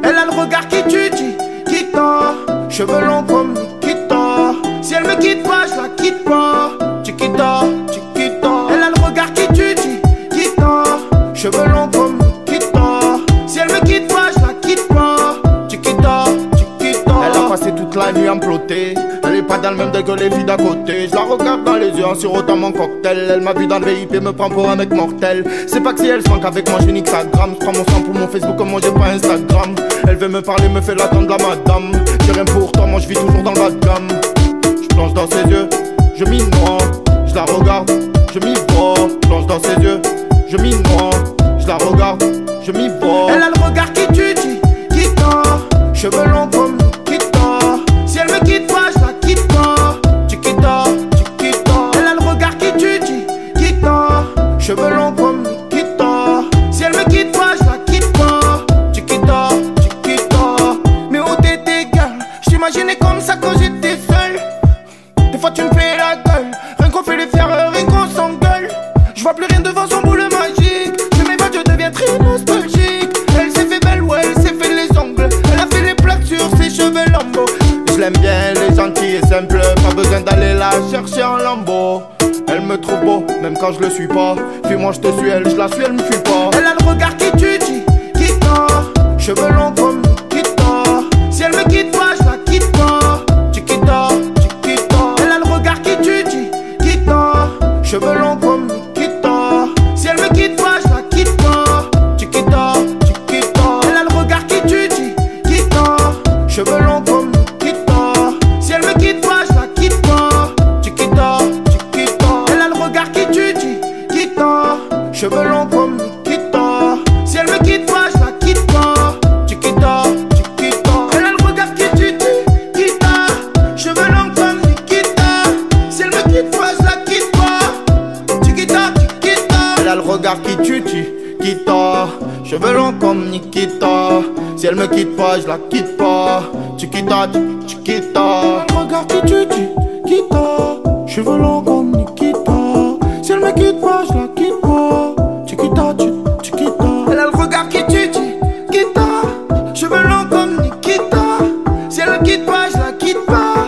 Elle a le regard qui tue, Chiquita. Cheveux longs comme Nikita. Si elle me quitte pas, je la quitte pas. Chiquita, Chiquita. Elle a le regard qui tue, Chiquita. Cheveux longs comme Nikita. Si elle me quitte pas, je la quitte pas. Chiquita, Chiquita. Elle a passé toute la nuit emplotée. Elle est pas dans le même degré que les filles d'à côté. Je la regarde dans les yeux en sirotant mon cocktail. Elle m'a vu dans le VIP, me prend pour un mec mortel. C'est pas que si elle se manque avec moi, je nique sa gramme. Je prends mon sang pour mon Facebook, comme moi j'ai pas Instagram. Elle veut me parler, me fait l'attendre la madame. J'ai rien pour toi, moi je vis toujours dans le bas de gamme. Je plonge dans ses yeux, je m'y noie. Je la regarde, je m'y vois. Je plonge dans ses yeux, je m'y noie. Je la regarde, je m'y vois. Elle a le regard qui tue, Chiquita. Cheveux longs comme Nikita. Si elle me quitte pas, je la quitte pas. Chiquita, Chiquita. Elle a le regard qui tue, Chiquita. Cheveux longs comme Nikita. Si elle me quitte pas, je la quitte pas. Chiquita, Chiquita. Mais où t'étais, girl? J'imaginais comme ça quand j'étais seul. Des fois tu me fais la gueule. Rien qu'on fait les fiers, rien qu'on s'engueule. Je vois plus rien devant son boule magique. Je m'évade, je deviens très nostalgique. Elle s'est fait belle, ouais, elle s'est fait les ongles. Elle a fait les plaques sur ses cheveux lambeaux. Je l'aime bien, elle est gentille et simple. Pas besoin d'aller la chercher en lambeau. Elle me trouve beau, même quand je le suis pas. Fuis-moi, je te suis, elle, je la suis, elle me fuit pas. Elle a le regard qui tue, Chiquita. Cheveux longs comme Nikita. Si elle me quitte pas, je la quitte pas. Chiquita, Chiquita. Elle a le regard qui tue, Chiquita. Cheveux longs comme Nikita. Si elle me quitte pas, je la quitte pas. Chiquita, Chiquita. Elle a le regard qui tue, Chiquita. Cheveux longs comme Nikita. Si elle me quitte pas, je la quitte pas. Chiquita, Chiquita. Elle a le regard qui tue, Chiquita. Cheveux longs comme Nikita. Si elle me quitte pas, je la quitte pas. Chiquita, Chiquita. Elle a le regard qui tue, Chiquita. Cheveux longs comme Nikita. Si elle me quitte pas, je la quitte pas. Chiquita, Chiquita. Elle a le regard qui tue, Chiquita. Cheveux longs comme Nikita. Si elle me quitte pas, je la quitte pas. Chiquita, Chiquita. Elle a le regard qui tue, Chiquita. Cheveux longs comme Nikita. Si elle me quitte pas, je la quitte pas. Chiquita, Chiquita. Elle a le regard qui tue, Chiquita. Cheveux longs comme Nikita. Si elle me quitte pas, je la quitte pas.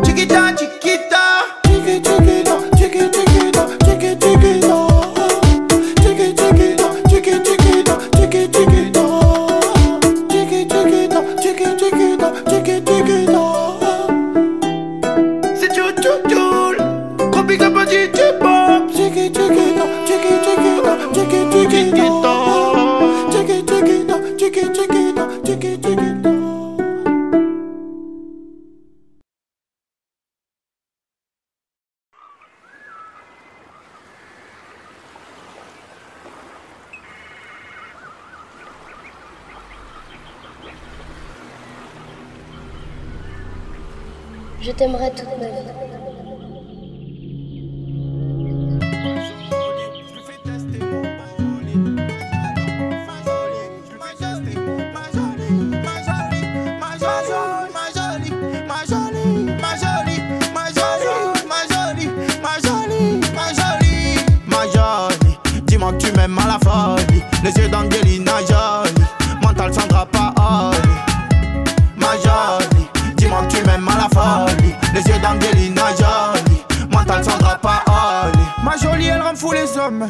Chiquita, Chiquita. Chiquita, Chiquita, Chiquita, Chiquita. Chiquita, Chiquita, Chiquita, Chiquita. Chiquita, Chiquita, Chiquita, Chiquita. C'est tchou tchou tchou. Gros big up à DJ Bob. Chiquita, Chiquita, Chiquita, Chiquita, Chiquita. Chiquita, Chiquita, Chiquita. Je t'aimerai toute ma vie. Dis-moi que tu m'aimes à la folie. Les yeux d'Angelina Jolie. Mental Sandra Paoli. Ma jolie. Dis-moi que tu m'aimes à la folie. Les yeux d'Angelina Jolie. Mental Sandra Paoli. Ma jolie, elle rend fou les hommes.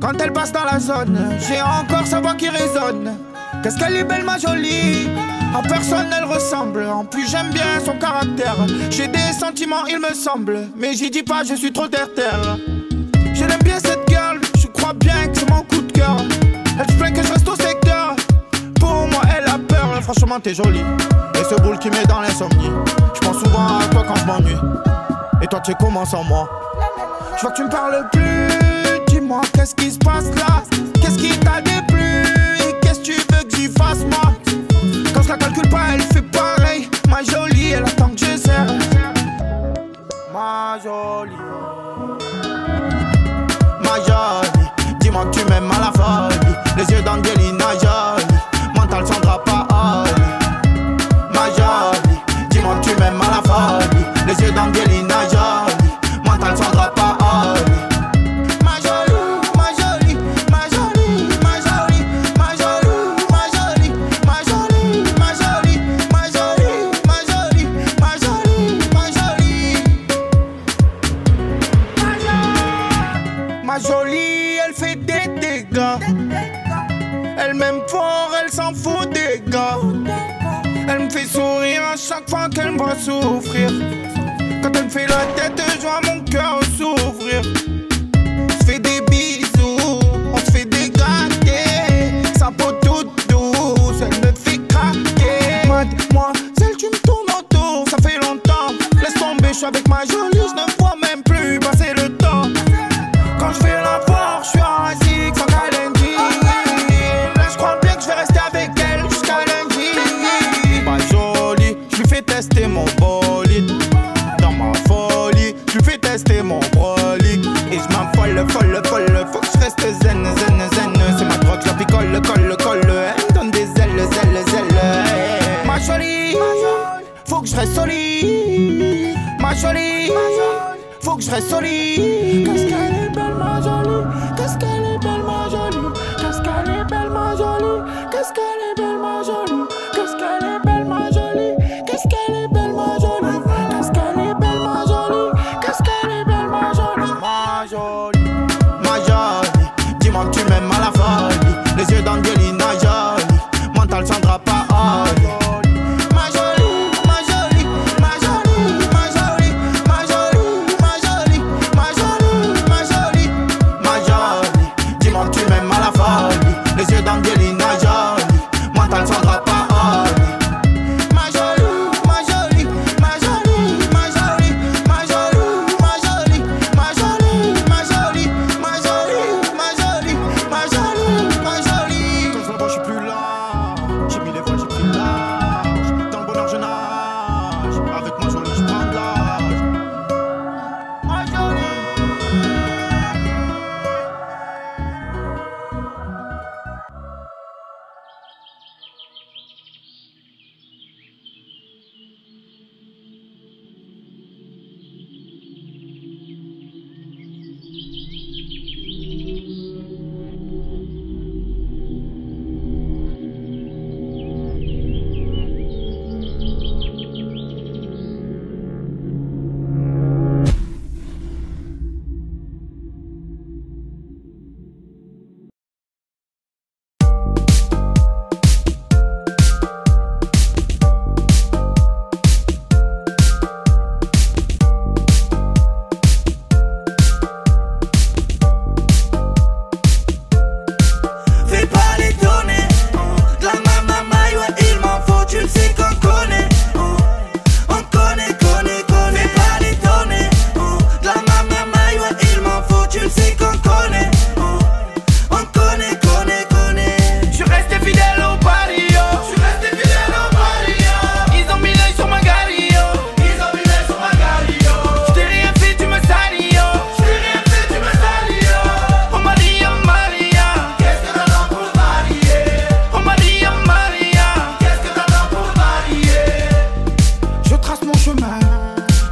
Quand elle passe dans la zone, j'ai encore sa voix qui résonne. Qu'est-ce qu'elle est belle, ma jolie. À personne elle ressemble. En plus j'aime bien son caractère. J'ai des sentiments il me semble. Mais j'y dis pas, je suis trop terre-terre. Je l'aime bien cette girl. Je crois bien que c'est mon coup de cœur. Elle se plaint que je reste au secteur. Pour moi elle a peur. Franchement t'es jolie. Et ce boule qui met dans l'insomnie. Je pense souvent à toi quand je m'ennuie. Et toi tu es comment sans moi. Je vois que tu me parles plus. Dis-moi qu'est-ce qui se passe là. Qu'est-ce qui t'a déplu. Et qu'est-ce que tu veux que j'y fasse moi. Quand je la calcule pas elle fait pareil. Ma jolie elle attend que je serre. Ma jolie. Ma jolie. Dis-moi que tu m'aimes à la folie. Les yeux d'Angelina Jolie. Mental Sandra Paoli. Ma jolie. Dis-moi que tu m'aimes à la folie. Les yeux d'Angelina Jolie. Mental Sandra chaque fois qu'elle me voit souffrir. Quand elle me fait la tête, je vois mon cœur s'ouvrir. On se fait des bisous, on se fait des gâtés. Sa peau toute douce, elle me fait craquer. Mademoiselle, tu me tournes autour, ça fait longtemps. Laisse tomber, je suis avec ma jolie, je ne vois même plus passer le temps. Quand je fais la foire, je suis assis sans calendrier. Là je crois bien que je vais rester avec elle jusqu'à lundi. Pas jolie, je lui fais tester mon bolide. Dans ma folie, je lui fais tester mon brolic. Et je m'affole, folle, faut que je reste zen. C'est ma drogue, je la picole, colle. Elle me donne des ailes. Ma jolie, faut que je reste solide. Ma jolie, faut que je reste solide. Qu'est-ce qu'elle est belle, ma jolie. Qu'est-ce qu'elle est belle, ma jolie. Qu'est-ce qu'elle est belle, ma jolie. Qu'est-ce qu'elle est belle, ma jolie. Qu'est-ce qu'elle est belle, ma jolie. Qu'est-ce qu'elle est belle, ma jolie. Qu'est-ce qu'elle est belle, ma jolie. Qu'est-ce qu'elle est belle, ma jolie. Ma jolie, dis-moi que tu m'aimes à la folie. Les yeux d'Angelina Jolie, mental Sandra Paoli. Les yeux d'Angelina Jolie, mental Sandra Paoli. Ma jolie, ma jolie, ma jolie, ma jolie, ma jolie, ma jolie, ma jolie, ma jolie, ma jolie, ma jolie, ma jolie, ma jolie. Quand je la vois, je suis plus là. J'ai mis les voiles, j'ai pris l'âge. Dans le bonheur, je nage. Avec ma jolie, je prends de l'âge. Ma jolie.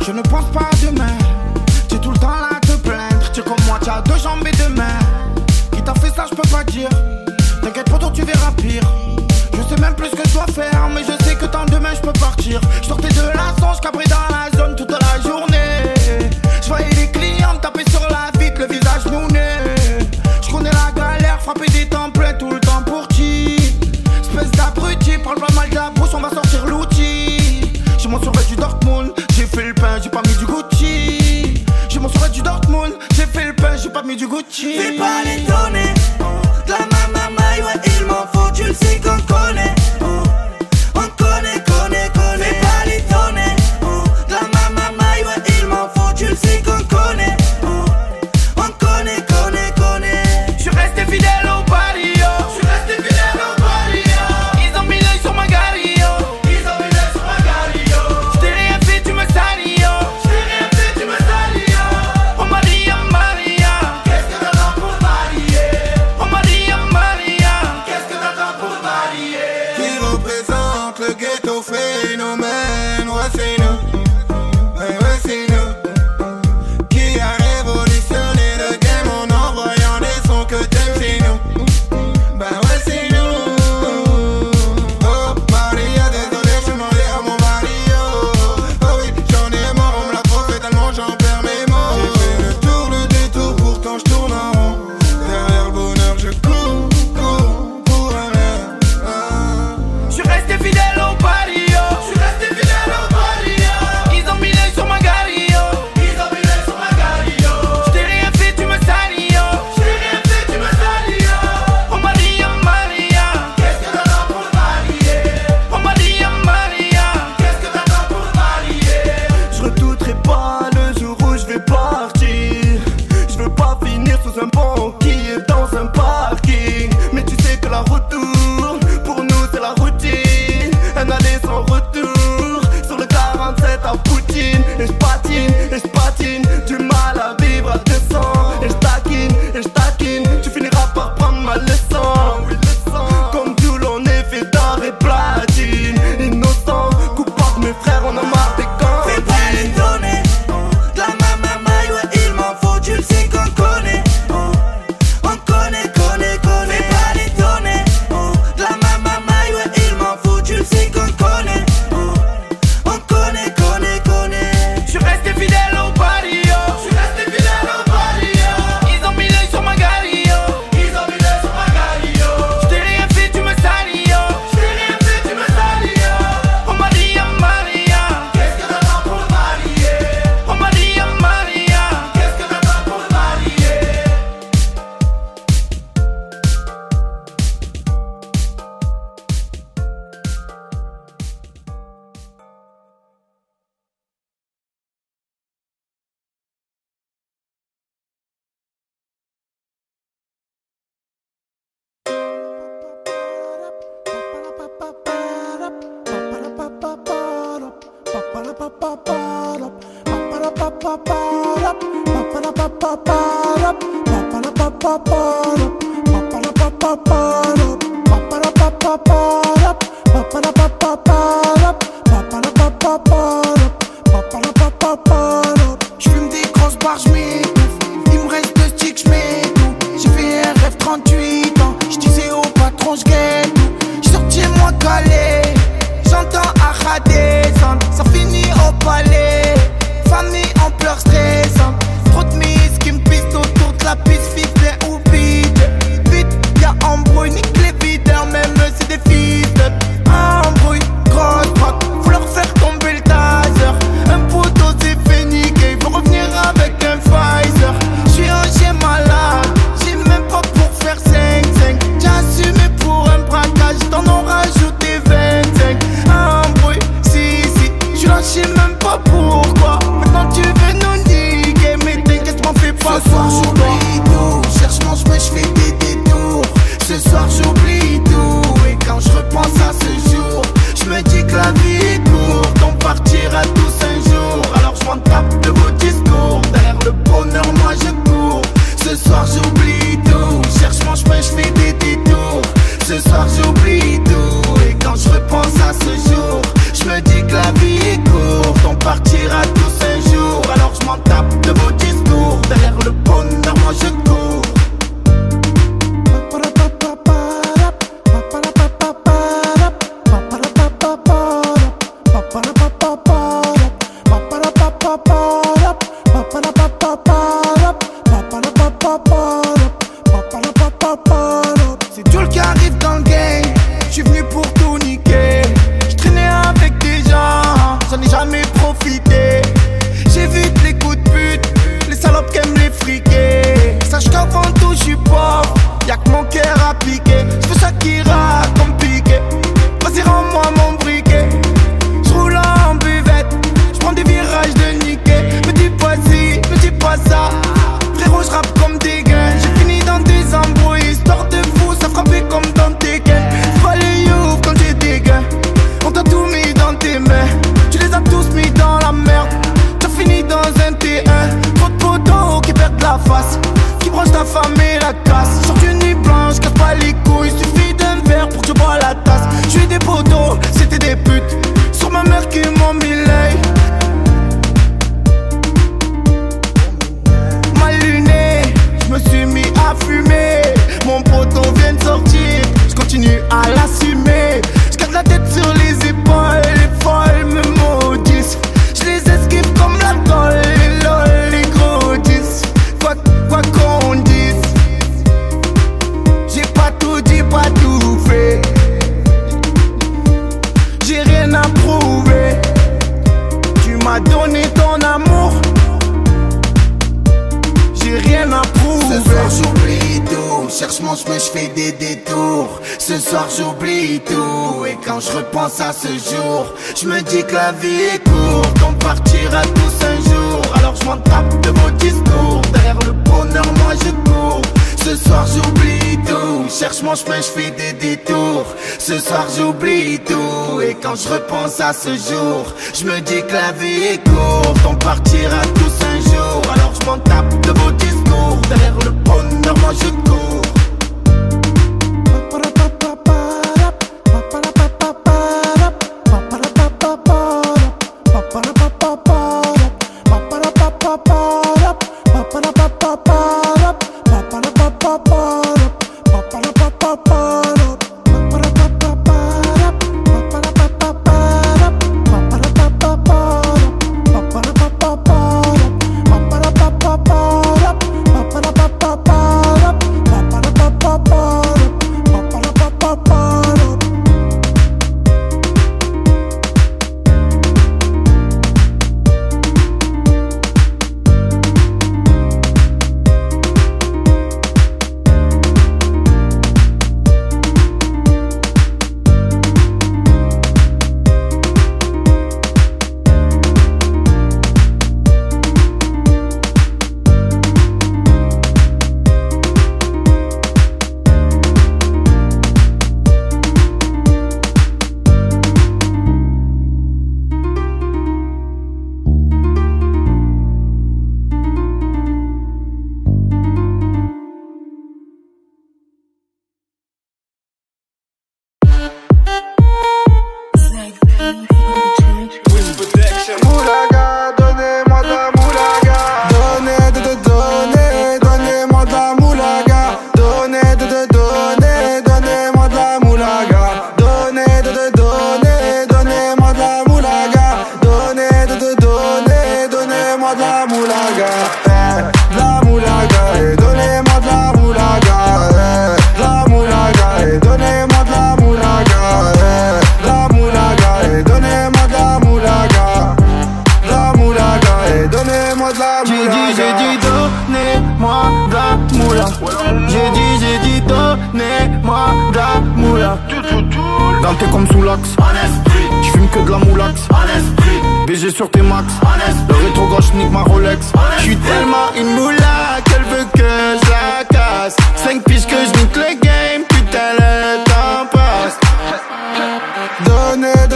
Je ne pense pas à demain. Tu es tout le temps là à te plaindre. Tu es comme moi, tu as 2 jambes et 2 mains. Qui t'a fait ça, je peux pas dire. T'inquiète pas, toi tu verras pire. Je sais même plus ce que je dois faire, mais je sais que tant demain je peux partir. Je sortais de la songe, cabré dans la zone toute la journée. Je voyais les clients me taper sur la vitre, le visage nouné. Je connais la galère, frapper des temps pleins tout le temps pour qui. Espèce d'abruti, parle pas mal de la bouche, on va sortir l'outil. J'ai mon survêt du Dortmund, j'ai fait le pain, j'ai pas mis du Gucci. J'ai mon survêt du Dortmund, j'ai fait le pain, j'ai pas mis du Gucci. Fais pas l'étonner, de la mamamaï, ouais il m'en faut, tu le sais qu'on connaît. On connaît. Fais pas l'étonner, de la mamamaï, ouais il m'en faut, tu le sais qu'on connaît. On connaît. Je suis resté fidèle au barrio. Ils ont mis l'œil sur ma gario. Je t'ai rien fait, tu me salis. Oh Maria, Qu'est-ce que t'attends pour varier? oh Maria, Qu'est-ce que t'attends pour varier? Qui représente le ghetto phénomène? Ouais c'est nous, c'est nous. Qui a révolutionné le game en envoyant des sons que t'aimes chez nous? Ben ouais c'est nous. Oh Maria, désolé je suis marié à mon Mario. Oh oui j'en ai marre, on me l'a trop fait tellement j'en perds mes mots. J'ai fait le tour, le détour, pourtant je tourne en rond. Derrière le bonheur je cours pour un rien. Je suis resté fidèle au barrio. Je suis resté fidèle retour sur le 47 à Poutine. Et je patine, du mal à vivre à 200. Et je taquine, tu finiras par prendre ma leçon. Oui, leçon. Comme tout l'on est fait d'or et platine. Innocent, coupable, mes frères, on a marre des camps. Fais pas l'étonner, de la mamamaille, ouais il m'en faut, tu le sais qu'on connaît. On connaît. Fais pas l'étonner, de la mamamaille, ouais il m'en faut, tu le sais qu'on connaît. On connaît. Je suis resté fidèle au barrio. Ils ont mis l'œil sur ma galio. Je t'ai rien fait, tu me salis, yo. Oh Maria, Maria, Qu'est-ce que t'attends pour le marier? oh Maria, Maria. Qu'est-ce que t'attends pour le marier? J'fume des grosses barres, j'm'étouffe. Il me reste 2 sticks, j'm'étouffe. J'ai fait un rêve 38 ans. J'disais au patron, j'guette tout. J'suis sorti moi calé. J'entends Aha descendre. Ça finit au palais. Famille en pleurs stressant. Trop de mises qui me pistent autour de la piste. Ficelé ou vide. Vite, y'a embrouille, nique les videurs. Même c'est des fils de embrouille. Grosse droite, faut leur faire tomber le taser. Un poteau s'est fait niquer, il faut revenir avec un Pfizer. J'suis un chien malade, j'ai même pas pour faire 5-5. J'ai assumé pour un braquage, t'en ont rajouté 25. Embrouille, si, j'suis là, j'sais même pas pourquoi. Maintenant tu veux nous niquer, mais t'inquiète, m'en fais pas. Ce soir j'oublie tout, cherche mon chemin, j'fais des détours. Ce soir j'oublie tout, et quand je repense à ce jour, je me dis que la vie est courte, on partira tous un jour. Alors je m'en tape de vos discours, derrière le bonheur moi je cours. Ce soir j'oublie tout, cherche mon chemin, je fais des détours. Ce soir j'oublie tout, et quand je repense à ce jour, je me dis que la vie est courte, on partira tous un jour. Alors je m'en tape de vos discours, derrière le bonheur moi je cours. C'est Jules qui arrive dans le game. J'suis venu pour tout niquer. J'traînais avec des gens, j'en ai jamais profité. J'évite les coups de pute, les salopes qui aiment les friquer. Sache qu'avant tout j'suis pauvre, y'a que mon cœur à piquer. J'fais ça qui rate comme piqué. Vas-y rends-moi mon briquet. J'roule en buvette, j'prends des virages de niquer. Me dis pas ci, me dis pas ça. Frérot j'rappe comme des gains. J'ai fini dans des embrouilles, histoire de fou, ça frappait comme dans tes gains. C'est pas les youths quand j'ai des gains. On t'a tout mis dans tes mains, tu les as tous mis dans la merde. T'as fini dans un T1, trop de potos qui perdent la face, qui branchent ta femme et la casse. Sur une nuit blanche, casse pas les couilles, suffit d'un verre pour que je bois la tasse. J'suis des potos, c'était des putes, sur ma mère qui m'ont mis l'œil. Mal luné, j'me suis mis à fumer. Mon poteau vient de sortir, j'continue à l'assumer. J'garde la tête sur les épaules, les folles me maudissent. J'les esquive comme la colle, les lol, les gros 10. Quoi qu'on dise, j'ai pas tout dit, pas tout fait. J'ai rien à prouver. Tu m'as donné ton amour, j'ai rien à prouver. Ce soir j'oublie tout, cherche mon chemin, je fais des détours. Ce soir j'oublie tout, et quand je repense à ce jour, je me dis que la vie est courte, on partira tous un jour. Alors je m'en tape de vos discours, derrière le bonheur moi je cours. Ce Ce soir j'oublie tout, cherche mon chemin, je fais des détours. Ce soir j'oublie tout, et quand je repense à ce jour, je me dis que la vie est courte, on partira tous un jour. Alors je m'en tape de vos discours, derrière le bonheur moi je cours. Dans t'es comme sous l'axe, tu fumes que de la moulax. BG sur tes max, le rétro gauche nique ma Rolex. J'suis tellement une moula qu'elle veut que je la casse. 5 piges que je nique le game, putain le temps passe. Donnez,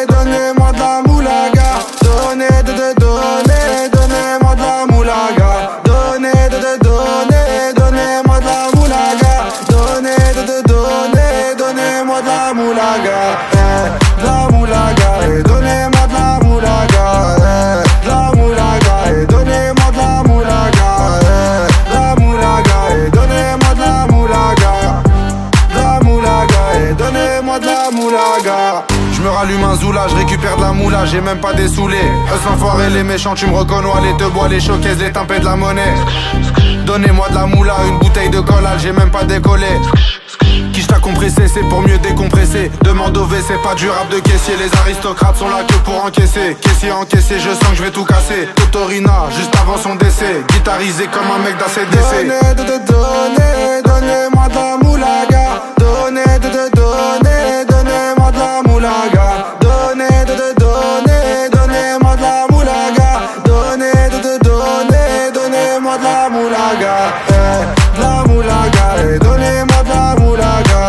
donnez-moi de la moulaga. Donnez, donnez-moi de la moulaga. Donnez, donnez-moi de la moulaga. Donnez, donnez-moi de la moulaga. De la moulaga, et donnez-moi de la moulaga. De la moulaga, et donnez-moi de la moulaga. De la moulaga, et donnez-moi de la moulaga. De la moulaga, et donnez-moi de la moulaga. Je me rallume un zoula, je récupère de la moula, j'ai même pas dessoulé. Eux l'enfoiré, les méchants, tu me reconnais, les te bois, les showcases, les tempêtes de la monnaie. Donnez-moi de la moula, une bouteille de collal, j'ai même pas décollé. Qui t'a compressé, c'est pour mieux décompresser. Demande au WC, pas du rap de caissier. Les aristocrates sont là que pour encaisser. Caissier encaissé, je sens que je vais tout casser. Totorina, juste avant son décès. Guitarisé comme un mec d'ACDC. Donnez-moi de la moulaga. Donnez-moi de la moulaga. Donnez-moi de la moulaga. Donnez-moi de la moulaga. De la moulaga, et donnez-moi de la moulaga.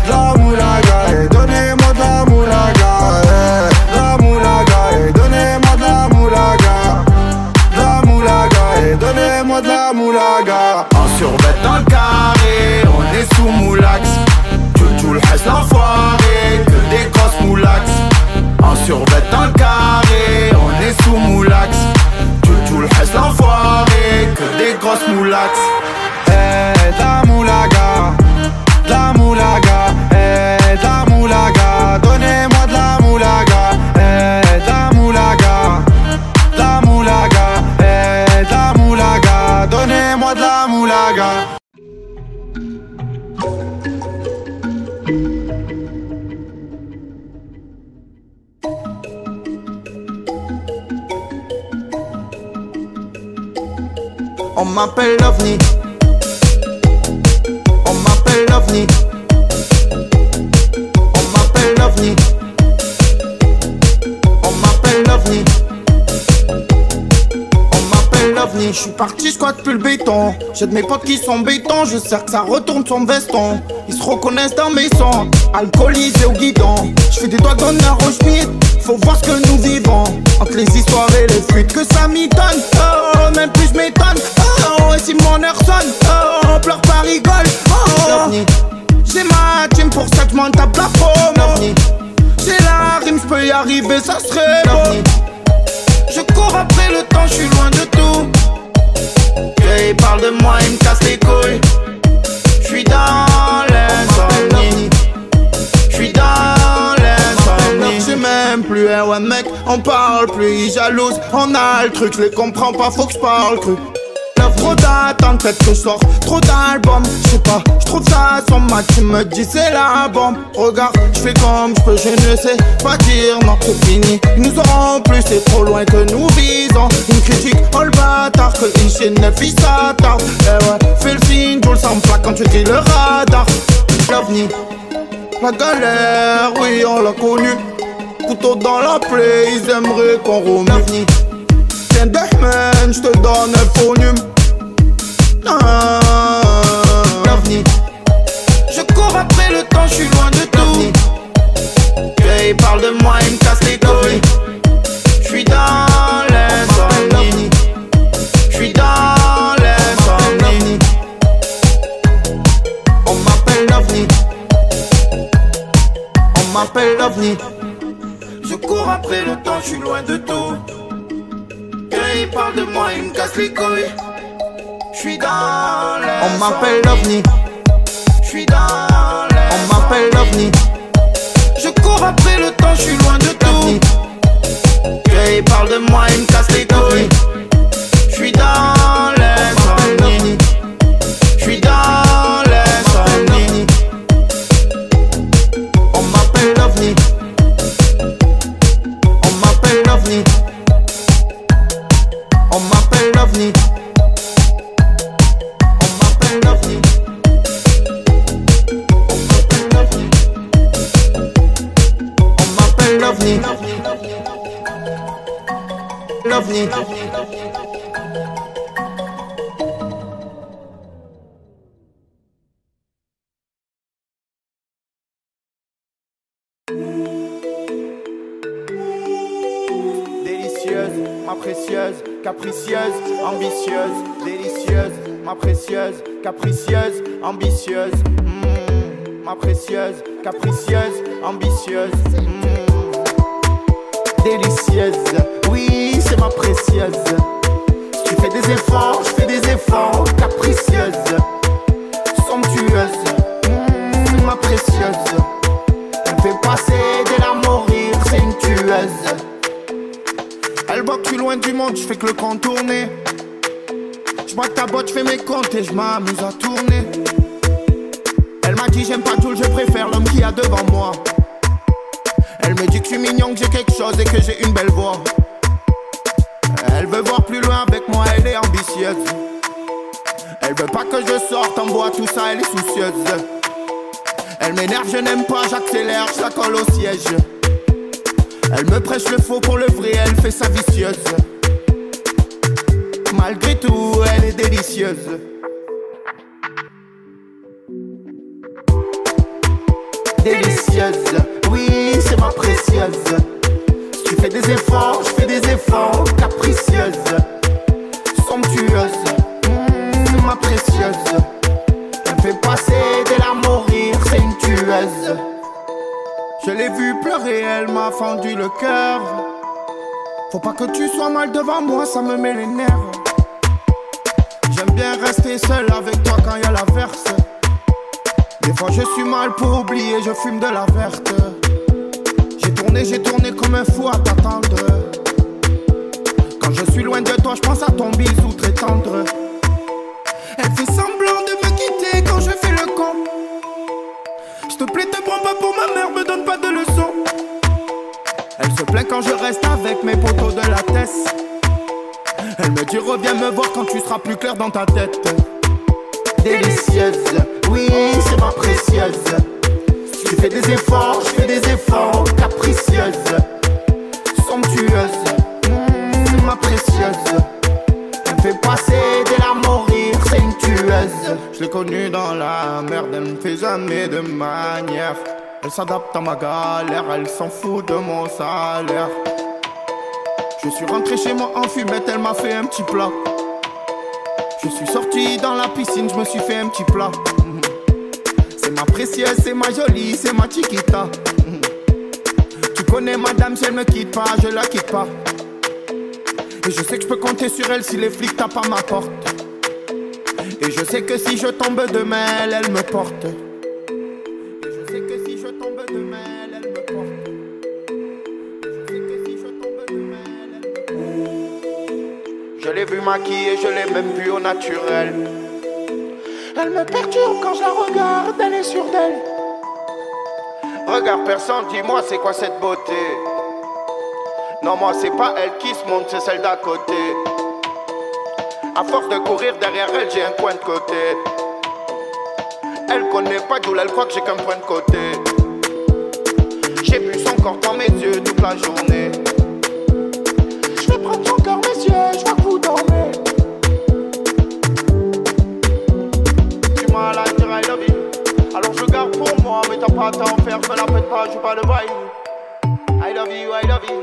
De la moulaga, et donnez-moi de la moulaga. De la moulaga, et donnez-moi de la moulaga. De la moulaga, et donnez-moi de la moulaga. En survêt dans le carré, on est sous moulax. Tu le reste l'enfoiré, que des grosses moulax. En survêt dans le carré, on est sous moulax. Tu le reste l'enfoiré, que des grosses moulax. La moulaga, la moulaga, la moulaga, donnez-moi de la moulaga, la moulaga, la moulaga, la moulaga, donnez-moi de la moulaga. On m'appelle l'OVNI. On m'appelle l'OVNI. On m'appelle l'OVNI. On m'appelle l'OVNI. On m'appelle l'OVNI. je suis parti, je squatte plus le béton. J'ai de mes potes qui sont béton, je sais que ça retourne son veston. Ils se reconnaissent dans mes sons, alcoolisés au guidon. Je fais des doigts d'honneur au schmitt, faut voir ce que nous vivons. Entre les histoires et les fuites que ça m'y donne. Oh, même plus je m'étonne. Oh, et si mon heure sonne, oh, on pleure pas, rigole. Oh, j'ai ma team pour ça que je m'en tape la promo. J'ai la rime, je peux y arriver, ça serait beau. Je cours après le temps, je suis loin de tout. Et il parle de moi, il me casse les couilles. Je suis dans l'insomnie. Je suis dans l'insomnie. J'ai même plus un ouais mec, on parle plus, ils jalousent. On a le truc, je les comprends pas, faut que je parle cru. Trop d'attente, peut-être que je sors trop d'albums. Je sais pas, je trouve ça son match, tu me dis c'est la bombe. Regarde, je fais comme je peux, je ne sais pas dire non, c'est fini. Ils nous auront plus, c'est trop loin que nous visons. Une critique, oh le bâtard, que une chaîne neuf, il s'attarde. Eh ouais, fais le signe, je le sens pas quand tu dis le radar. L'ovni, la galère, oui on l'a connu. Couteau dans la plaie, ils aimeraient qu'on remue. Tiens Dechman, je te donne un phonium. L'ovni. Je cours après le temps, je suis loin de tout. Et il parle de moi, il me casse les couilles. Je suis dans l'insomnie. Je suis dans l'insomnie. On m'appelle l'ovni. On m'appelle l'ovni. Je cours après le temps, je suis loin de tout. Et il parle de moi, il me casse les couilles. J'suis dans les. On m'appelle l'ovni. J'suis dans les. On m'appelle l'ovni. Je cours après le temps, j'suis loin de tout. Et il parle de moi, il me casse les couilles. J'suis dans l'insomnie. J'suis dans l'insomnie. On m'appelle l'ovni. On m'appelle l'ovni. On m'appelle l'ovni. L'ovni. L'ovni. Délicieuse, ma précieuse, capricieuse, ambitieuse. Délicieuse, ma précieuse, capricieuse, ambitieuse. Ma précieuse, capricieuse, ambitieuse. Délicieuse, oui c'est ma précieuse. Tu fais des efforts, je fais des efforts. Capricieuse, somptueuse, ma précieuse. Elle fait passer des larmes au rire, c'est une tueuse. Elle voit que je suis loin du monde, je fais que le contourner. Je bois ta botte, je fais mes comptes et je m'amuse à tourner. Elle m'a dit j'aime pas tout, je préfère l'homme qui a devant moi. Elle me dit que je suis mignon, que j'ai quelque chose et que j'ai une belle voix. Elle veut voir plus loin avec moi, elle est ambitieuse. Elle veut pas que je sorte en bois, tout ça, elle est soucieuse. Elle m'énerve, je n'aime pas, j'accélère, je la colle au siège. Elle me prêche le faux pour le vrai, elle fait sa vicieuse. Malgré tout, elle est délicieuse. Délicieuse, oui c'est ma précieuse. Tu fais des efforts, je fais des efforts. Capricieuse, somptueuse, ma précieuse. Elle fait passer des larmes au rire, c'est une tueuse. Je l'ai vue pleurer, elle m'a fendu le cœur. Faut pas que tu sois mal devant moi, ça me met les nerfs. J'aime bien rester seul avec toi quand y'a l'averse. Des fois je suis mal pour oublier, je fume de la verte. J'ai tourné comme un fou à t'attendre. Quand je suis loin de toi, je pense à ton bisou très tendre. Elle fait semblant de me quitter quand je fais le con. S'il te plaît, te prends pas pour ma mère, me donne pas de leçons. Elle se plaint quand je reste avec mes poteaux de la tête. Elle me dit reviens me voir quand tu seras plus clair dans ta tête. Délicieuse, oui c'est ma précieuse. Tu fais des efforts, je fais des efforts. Capricieuse, somptueuse, ma précieuse. Elle fait passer jamais de manière. Elle s'adapte à ma galère, elle s'en fout de mon salaire. Je suis rentré chez moi en fumette, elle m'a fait un petit plat. Je suis sorti dans la piscine, je me suis fait un petit plat. C'est ma précieuse, c'est ma jolie, c'est ma chiquita. Tu connais madame, si elle me quitte pas, je la quitte pas. Et je sais que je peux compter sur elle si les flics tapent à ma porte. Et je sais que si je tombe demain, elle me porte. Et je sais que si je tombe demain, elle me porte. Et je sais que si je tombe demain, elle me porte. Je l'ai vue maquillée, je l'ai même vue au naturel. Elle me perturbe quand je la regarde, elle est sûre d'elle. Regarde personne, dis-moi c'est quoi cette beauté. Non moi c'est pas elle qui se monte, c'est celle d'à côté. À force de courir derrière elle, j'ai un coin de côté. Elle connaît pas d'où elle croit que j'ai qu'un point de côté. J'ai vu son corps dans mes yeux toute la journée. Je vais prendre ton cœur messieurs, je vois que vous dormez. Tu m'as la dire I love you. Alors je garde pour moi, mais t'as pas à t'en faire, je me la pète pas, joue pas le bail. I love you, I love you.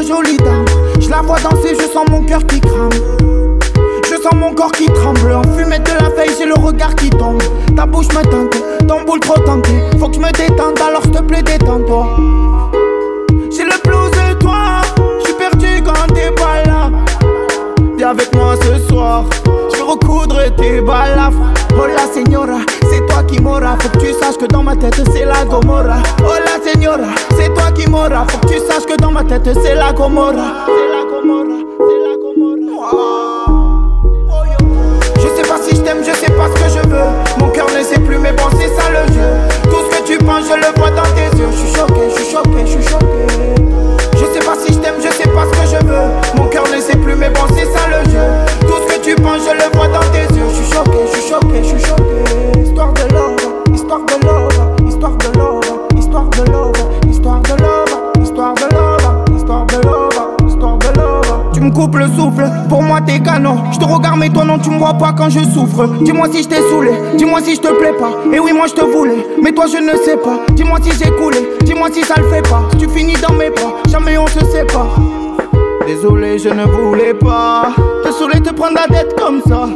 Jolie dame, je la vois danser, je sens mon cœur qui crame. Je sens mon corps qui tremble. En fumette de la veille, j'ai le regard qui tombe. Ta bouche me tente, ton boule trop tenté. Faut que je me détende, alors s'il te plaît détends-toi. J'ai le blues de toi, je suis perdu quand t'es pas là. Viens avec moi ce soir, je vais recoudre tes balafres. Oh la señora, c'est toi qui m'auras. Faut que tu saches que dans ma tête c'est la Gomorra. Oh la señora, c'est toi qui m'auras. Faut que tu saches que dans ma tête c'est la Gomorra. C'est la Gomorra, c'est la Gomorra. Oh, yo. Je sais pas si je t'aime, je sais pas ce que je veux. Mon cœur ne sait plus mais bon c'est ça le jeu. Tout ce que tu penses je le vois dans tes yeux. Je suis choqué, je suis choqué, je suis choqué. Je sais pas si je t'aime, je sais pas ce que je veux. Mon cœur ne sait plus mais bon c'est ça le jeu. Tout ce que tu penses je le vois dans tes yeux. Je suis choqué, je suis choqué, je suis choqué. Histoire de love, histoire de love, histoire de love, histoire de love, histoire de love, histoire de love, histoire de love, histoire de love. Tu me coupes le souffle, pour moi t'es canon. Je te regarde mais toi non tu me vois pas quand je souffre. Dis-moi si je t'ai saoulé, dis-moi si je te plais pas. Et oui moi je te voulais, mais toi je ne sais pas. Dis-moi si j'ai coulé, dis-moi si ça le fait pas. Si tu finis dans mes bras, jamais on se sépare. Désolé je ne voulais pas te saouler, te prendre la tête comme ça.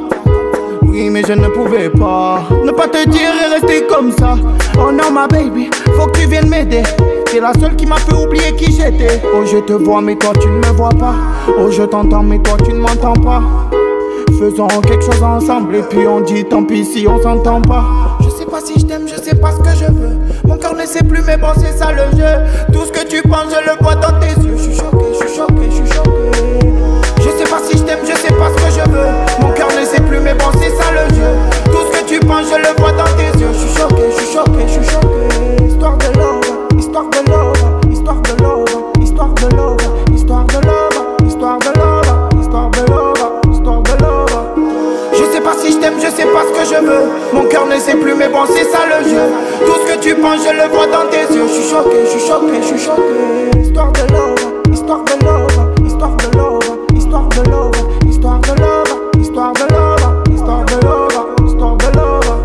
Oui mais je ne pouvais pas ne pas te dire et rester comme ça. Oh non ma baby, faut que tu viennes m'aider. T'es la seule qui m'a fait oublier qui j'étais. Oh je te vois mais toi tu ne me vois pas. Oh je t'entends mais toi tu ne m'entends pas. Faisons quelque chose ensemble et puis on dit tant pis si on s'entend pas. Je sais pas si je t'aime, je sais pas ce que je veux. Mon cœur ne sait plus mais bon c'est ça le jeu. Tout ce que tu penses je le vois dans tes yeux. Je suis choqué, je suis choqué, je suis choqué. Je sais pas si je t'aime, je sais pas ce que je veux. Mon cœur ne sait plus mais bon c'est ça le jeu. Tout ce que tu penses je le vois dans tes yeux. Je suis choqué, je suis choqué, je suis choqué. Histoire de love, histoire de love, histoire de love, histoire de love, histoire de love, histoire de love, histoire de love, histoire de love. Je sais pas si je t'aime, je sais pas ce que je veux. Mon cœur ne sait plus mais bon c'est ça le jeu. Tout ce que tu penses je le vois dans tes yeux. Je suis choqué, je suis choqué, je suis choqué. Histoire de love, histoire de love, histoire de love, histoire de love, histoire de love, histoire de love, histoire de love, histoire de love.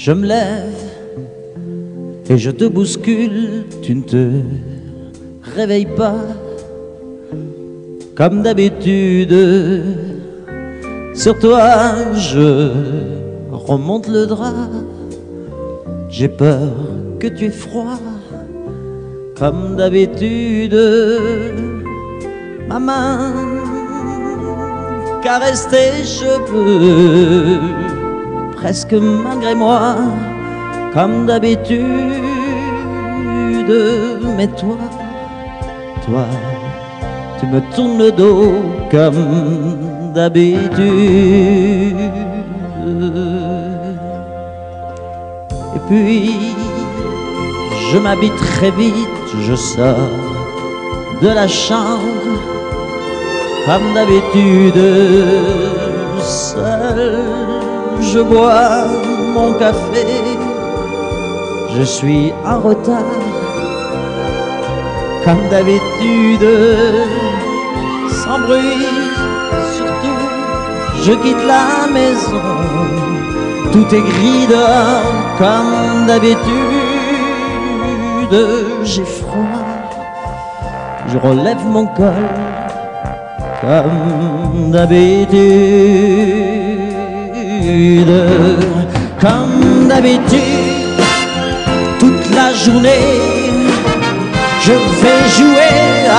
Je me lève et je te bouscule, tu ne te réveilles pas comme d'habitude. Sur toi je remonte le drap, j'ai peur que tu aies froid comme d'habitude. Ma main caresse tes cheveux, presque malgré moi, comme d'habitude. Mais toi, tu me tournes le dos comme d'habitude. Et puis, je m'habille très vite, je sors de la chambre comme d'habitude. Seul, je bois mon café, je suis en retard comme d'habitude. Sans bruit, surtout, je quitte la maison, tout est gris dehors comme d'habitude. J'ai froid, je relève mon col comme d'habitude. Comme d'habitude, toute la journée, je vais jouer à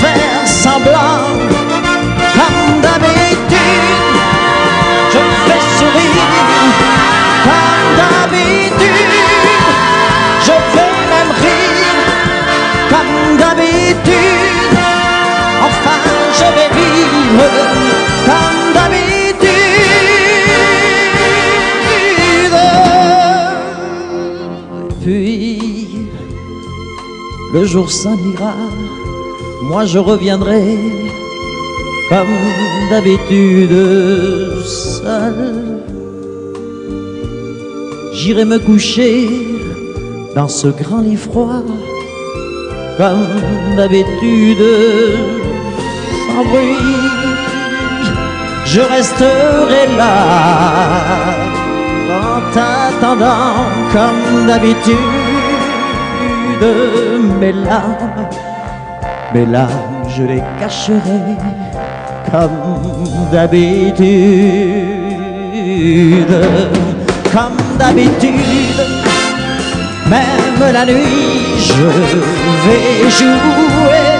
faire semblant. Comme d'habitude, je fais sourire. Comme d'habitude, je vais même rire. Comme d'habitude, enfin je vais vivre comme d'habitude. Puis le jour s'en ira, moi je reviendrai comme d'habitude seul. J'irai me coucher dans ce grand lit froid comme d'habitude, sans bruit. Je resterai là en t'attendant comme d'habitude. Mes larmes, je les cacherai comme d'habitude. Comme d'habitude, même la nuit, je vais jouer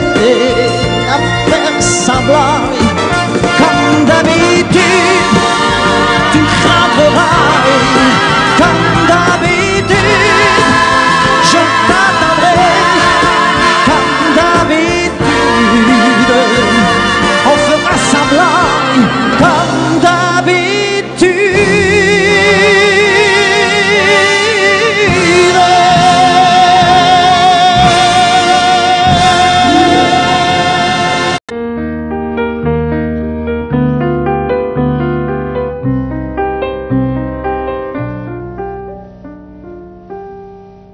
à faire semblant. Comme d'habitude, tu rentreras. Comme d'habitude, je t'attendrai. Comme d'habitude, on fera semblant. Comme d'habitude.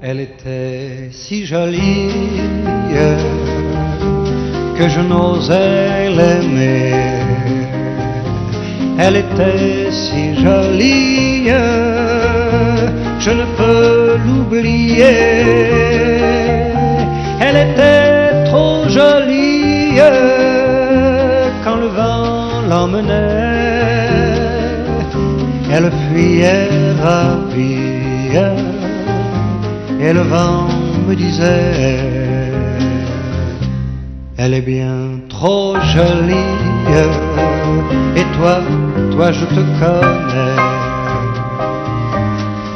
Elle était si jolie que je n'osais l'aimer. Elle était si jolie, je ne peux l'oublier. Elle était trop jolie quand le vent l'emmenait. Elle fuyait ravie et le vent me disait: elle est bien trop jolie. Et toi je te connais.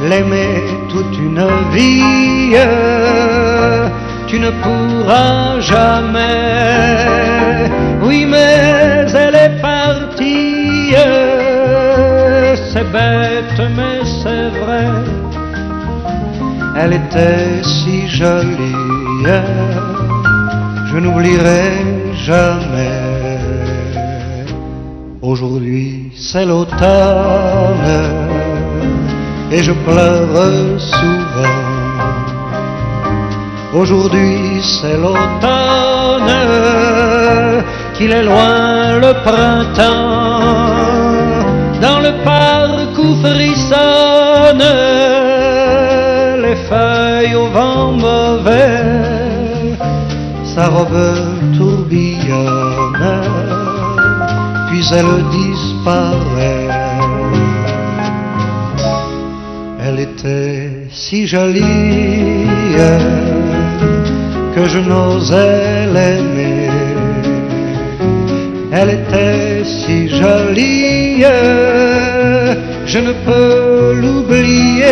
L'aimer toute une vie, tu ne pourras jamais. Oui, mais elle est partie. C'est bête, mais c'est vrai. Elle était si jolie, je n'oublierai jamais. Aujourd'hui c'est l'automne et je pleure souvent. Aujourd'hui c'est l'automne, qu'il est loin le printemps. Dans le parc où frissonne l'automne, les feuilles au vent mauvais, sa robe tourbillonne, puis elle disparaît. Elle était si jolie que je n'osais l'aimer. Elle était si jolie, je ne peux l'oublier.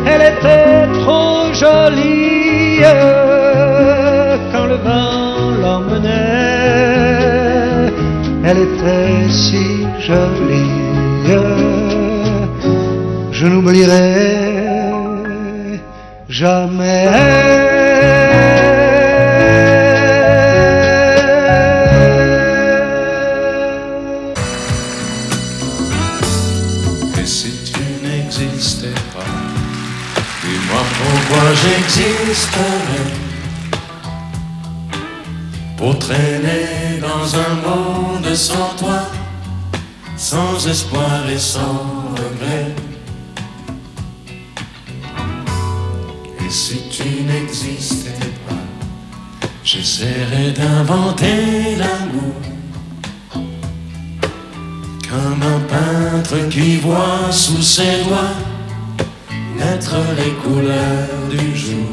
Elle était trop jolie quand le vent l'emmenait. Elle était si jolie, je n'oublierai jamais. Pourquoi j'existerais pour traîner dans un monde sans toi, sans espoir et sans regret? Et si tu n'existais pas, j'essaierais d'inventer l'amour comme un peintre qui voit sous ses doigts naître les couleurs du jour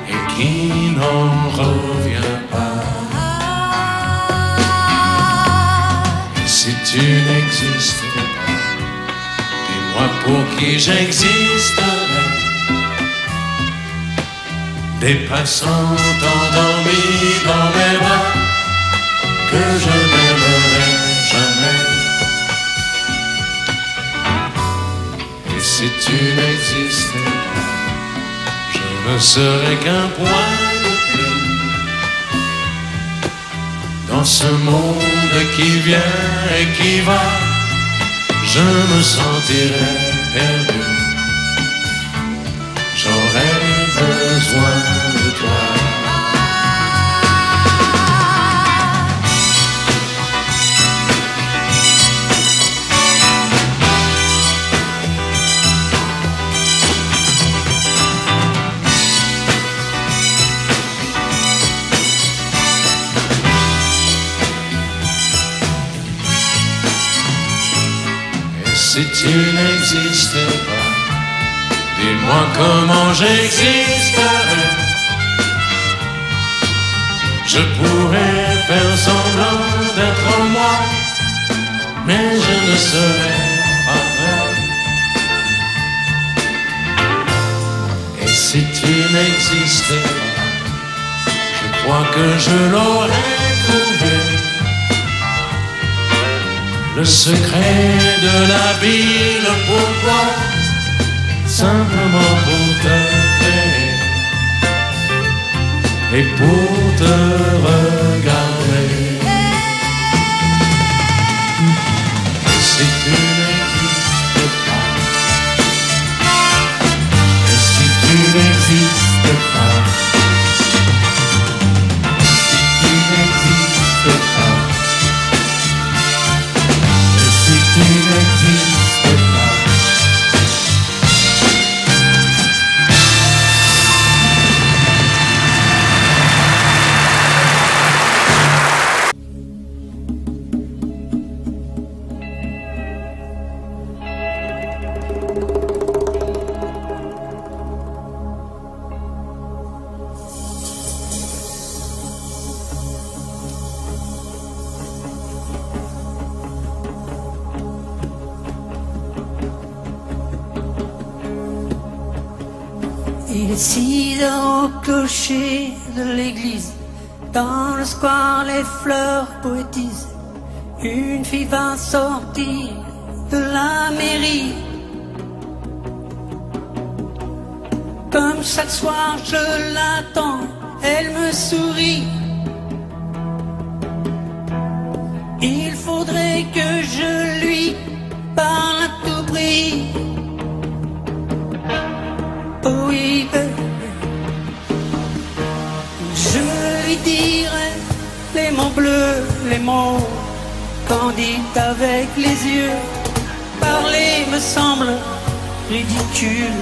et qui n'en revient pas. Et si tu n'existais pas, dis-moi pour qui j'existerais. Des passants endormis dans mes bras que je n'aimerais jamais. Si tu n'existais pas, je ne serais qu'un point de plus dans ce monde qui vient et qui va. Je me sentirais perdu. J'aurais besoin de toi. Si tu n'existais pas, dis-moi comment j'existerais. Je pourrais faire semblant d'être moi, mais je ne serais pas vrai. Et si tu n'existais pas, je crois que je l'aurais trouvé. Le secret de la vie, le pourquoi, simplement pour te créer et pour te regarder. Et si tu n'existes pas, et si tu n'existes pas, si tu n'existes pas, tu n'existes pas. Il est 6 heures au clocher de l'église. Dans le square, les fleurs poétisent. Une fille va sortir de la mairie. Comme chaque soir, je l'attends, elle me sourit. Il faudrait que je lui parle à tout prix. Oh oui, je lui dirai les mots bleus, les mots candides avec les yeux Parler me semble ridicule.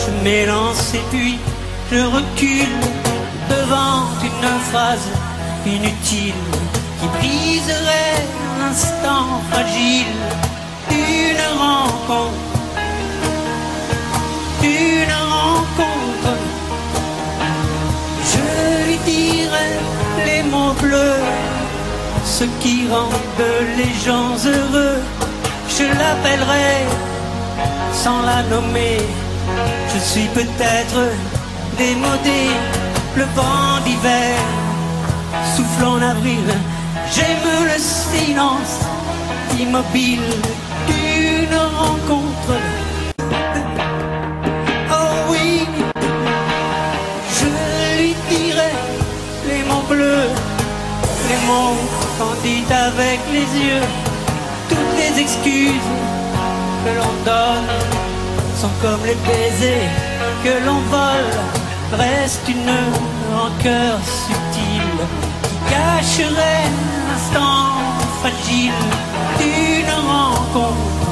Je m'élance et puis je recule devant une phrase inutile qui briserait un instant fragile. Une rencontre, une rencontre. Je lui dirai les mots bleus, ce qui rendent les gens heureux. Je l'appellerai sans la nommer. Je suis peut-être démodé, le vent d'hiver souffle en avril. J'aime le silence immobile d'une rencontre. Oh oui, je lui dirai les mots bleus, les mots qu'on dit avec les yeux. Toutes les excuses que l'on donne sont comme les baisers que l'on vole. Reste une rancœur subtile qui cacherait l'instant fragile d'une rencontre,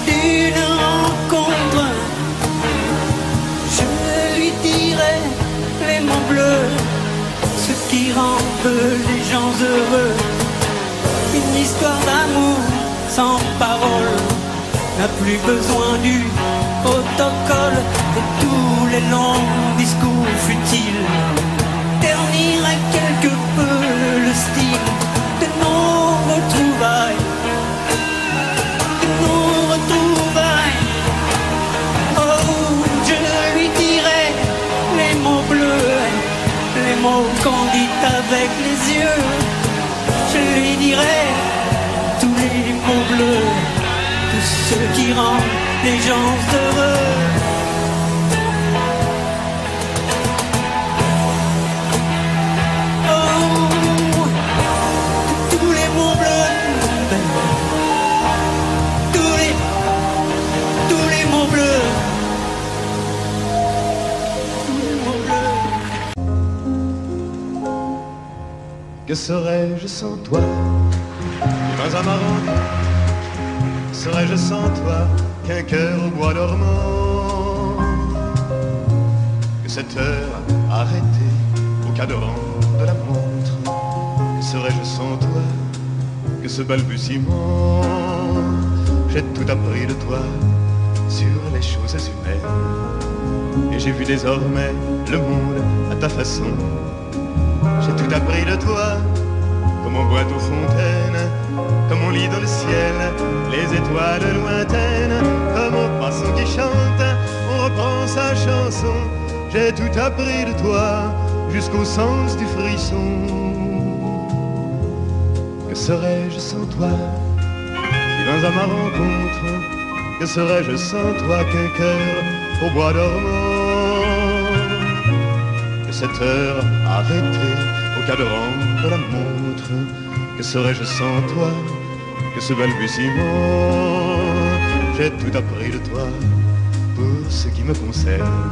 d'une rencontre. Je lui dirai les mots bleus, ce qui rendent les gens heureux. Une histoire d'amour sans parole n'a plus besoin du protocole et tous les longs discours futiles terniraient quelque peu le style de nos retrouvailles, de nos retrouvailles. Oh, je lui dirai les mots bleus, les mots qu'on dit avec les yeux. Je lui dirai tous les mots bleus, tous ceux qui rendent les gens heureux. Oh, tous les mots bleus, tous les mots bleus, tous les mots bleus. Que serais-je sans toi? Dans un marron, serais-je sans toi qu'un cœur au bois dormant? Que cette heure arrêtée au cadran de la montre? Que serais-je sans toi que ce balbutiement? J'ai tout appris de toi sur les choses humaines, et j'ai vu désormais le monde à ta façon. J'ai tout appris de toi, comme on boit aux fontaines, comme on lit dans le ciel les étoiles lointaines, comme un passant qui chante, on reprend sa chanson. J'ai tout appris de toi, jusqu'au sens du frisson. Que serais-je sans toi qui vins à ma rencontre? Que serais-je sans toi qu'un cœur au bois dormant? Que cette heure arrêtée au cadran de la montre? Que serais-je sans toi que ce balbutiement? J'ai tout appris de toi pour ce qui me concerne,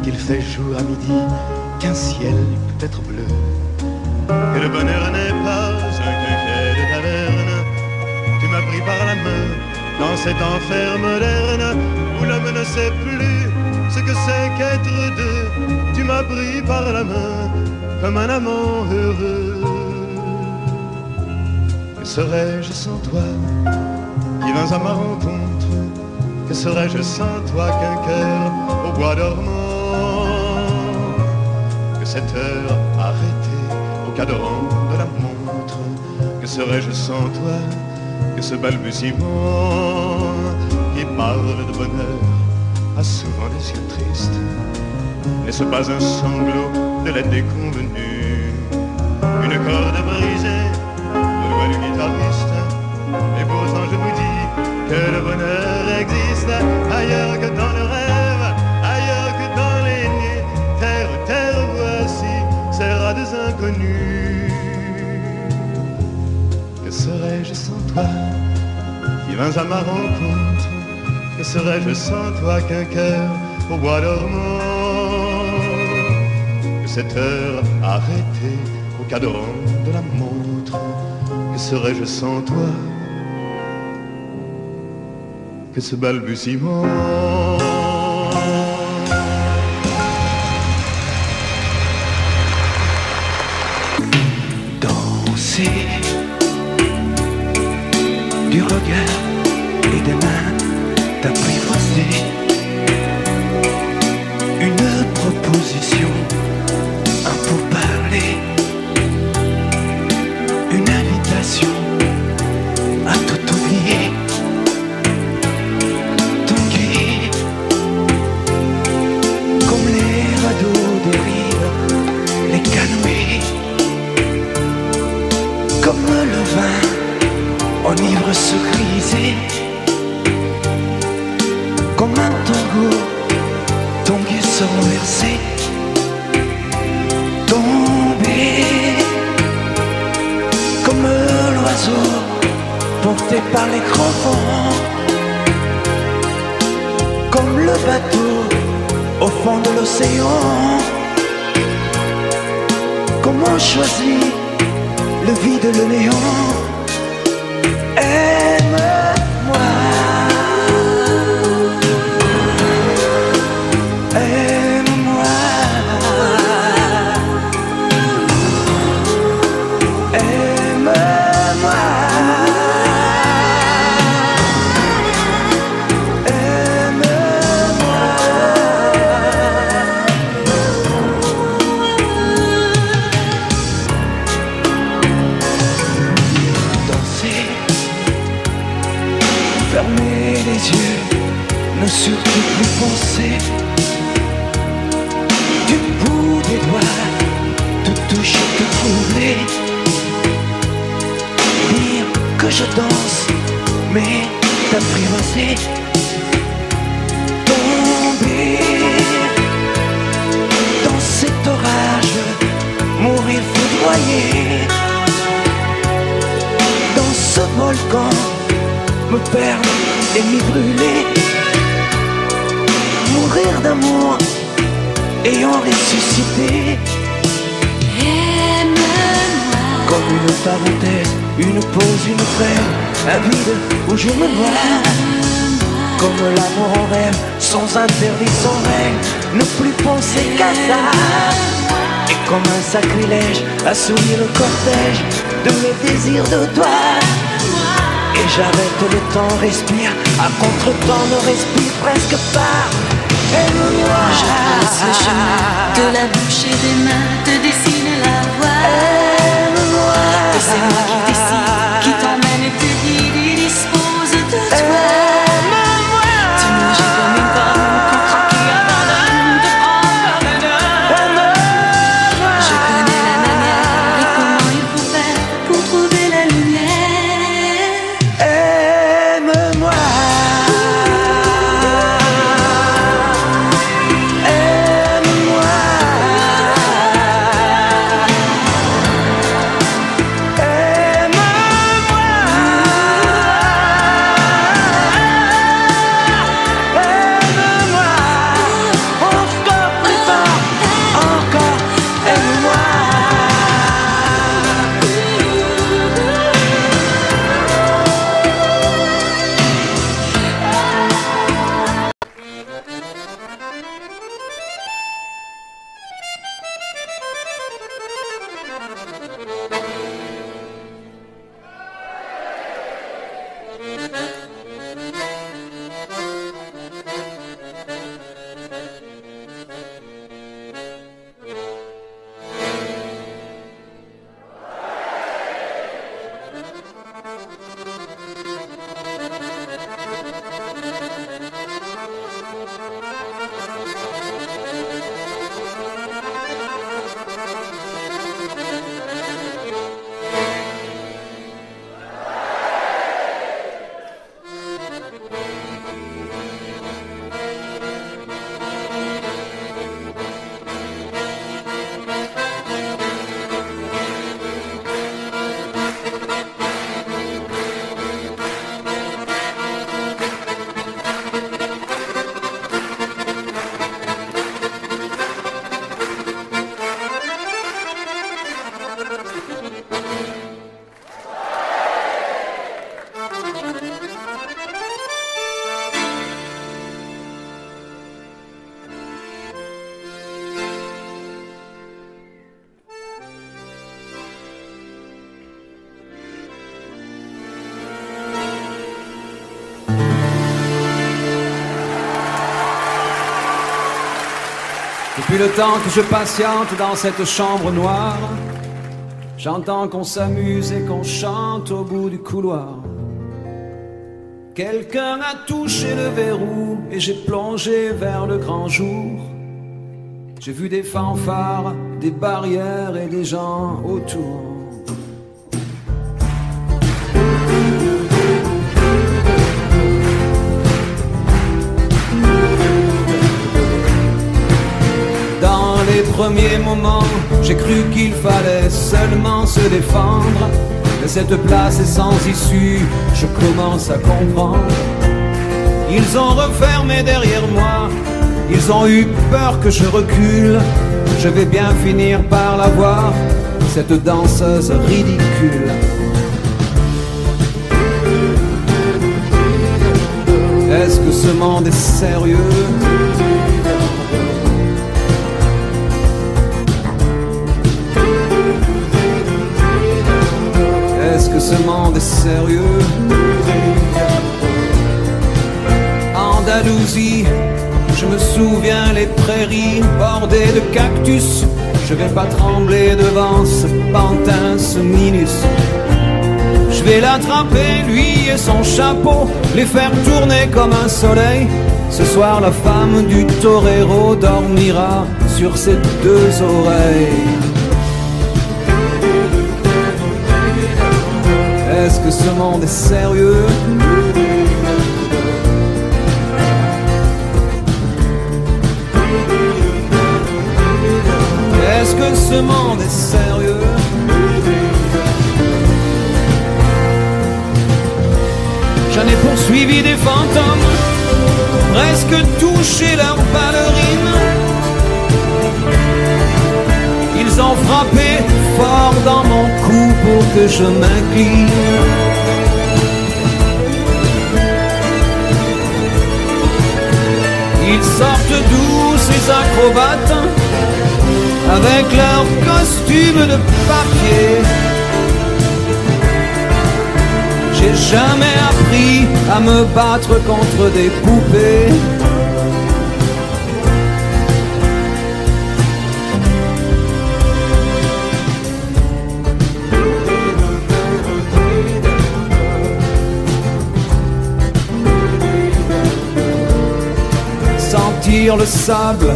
qu'il fait jour à midi, qu'un ciel peut être bleu, que le bonheur n'est pas un quinquet de taverne. Tu m'as pris par la main dans cet enfer moderne où l'homme ne sait plus ce que c'est qu'être deux. Tu m'as pris par la main comme un amant heureux. Que serais-je sans toi qui vins à ma rencontre? Que serais-je sans toi qu'un cœur au bois dormant? Que cette heure arrêtée au cadran de la montre? Que serais-je sans toi que ce balbutiement qui parle de bonheur a souvent des yeux tristes? N'est-ce pas un sanglot de la déconvenue? Une corde brisée au doigt du guitariste. Et pourtant je vous dis que le bonheur existe ailleurs que dans le rêve, ailleurs que dans les nuits. Terre, terre, voici ces rades inconnus. Que serais-je sans toi qui vins à ma rencontre? Que serais-je sans toi qu'un cœur au bois dormant? Que cette heure arrêtée au cadran de la montre? Que serais-je sans toi que ce balbutiement. Danser du regard et des mains t'apprivoiser. Une proposition, un pourparler, une invitation à tout oublier. Tanguer comme les radeaux des rives, les canoës, comme le vin enivre se griser, comme un tango, tanguer se renverser, tomber comme l'oiseau porté par les grands vents, comme le bateau au fond de l'océan. Comment choisir le vide, le néant? Aime-moi, aime-moi, aime-moi, fermer les yeux, ne surtout plus penser. Du bout des doigts, te toucher, te troubler. Dire que je danse, mais t'apprivoiser. Tomber dans cet orage, mourir foudroyé. Dans ce volcan, me perdre et m'y brûler. Mourir d'amour et en ressusciter. Aime-moi comme une parenthèse, une pause, une trêve, un vide où je me vois. Comme l'amour en rêve, sans interdit, sans règle, ne plus penser qu'à ça. Et comme un sacrilège, assouvir le cortège de mes désirs de toi. Et j'arrête le temps, respire, à contre-temps ne respire presque pas. Aime-moi. Je trace le chemin de la bouche et des mains, te dessine la voie. Aime-moi. Et c'est moi qui décide, qui t'emmène et te guide et dispose de toi. Aime-moi. Tu manges comme une pomme, qu'on craque et abandonne, te prends par le nord. Aime-moi. Je connais la manière et comment il faut faire pour trouver la lumière. Aime-moi. Aime-moi. Depuis le temps que je patiente dans cette chambre noire, j'entends qu'on s'amuse et qu'on chante au bout du couloir. Quelqu'un a touché le verrou et j'ai plongé vers le grand jour. J'ai vu des fanfares, des barrières et des gens autour. Dans les premiers moments, j'ai cru qu'il fallait seulement se défendre. Mais cette place est sans issue, je commence à comprendre. Ils ont refermé derrière moi, ils ont eu peur que je recule. Je vais bien finir par la voir, cette danseuse ridicule. Est-ce que ce monde est sérieux? Est-ce que ce monde est sérieux? Andalousie, je me souviens les prairies bordées de cactus. Je vais pas trembler devant ce pantin, ce minus. Je vais l'attraper, lui et son chapeau, les faire tourner comme un soleil. Ce soir la femme du torero dormira sur ses deux oreilles. Est-ce que ce monde est sérieux? Est-ce que ce monde est sérieux? J'en ai poursuivi des fantômes, presque touché leurs ballerines. Ils ont frappé fort dans mon cou pour que je m'incline. Ils sortent d'où ces acrobates, avec leurs costumes de papier. J'ai jamais appris à me battre contre des poupées. Sentir le sable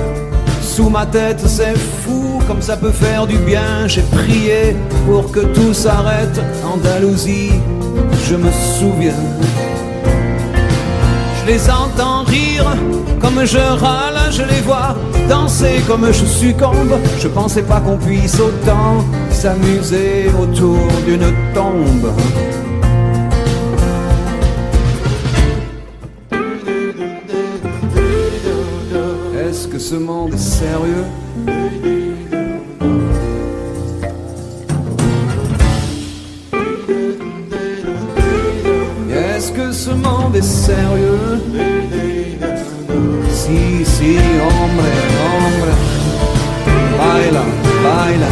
sous ma tête, c'est fou, comme ça peut faire du bien. J'ai prié pour que tout s'arrête. Andalousie, je me souviens. Je les entends rire comme je râle, je les vois danser comme je succombe. Je pensais pas qu'on puisse autant s'amuser autour d'une tombe. Est-ce que ce monde est sérieux? Est-ce que ce monde est sérieux? Si, si, hombre, hombre. Baila, baila.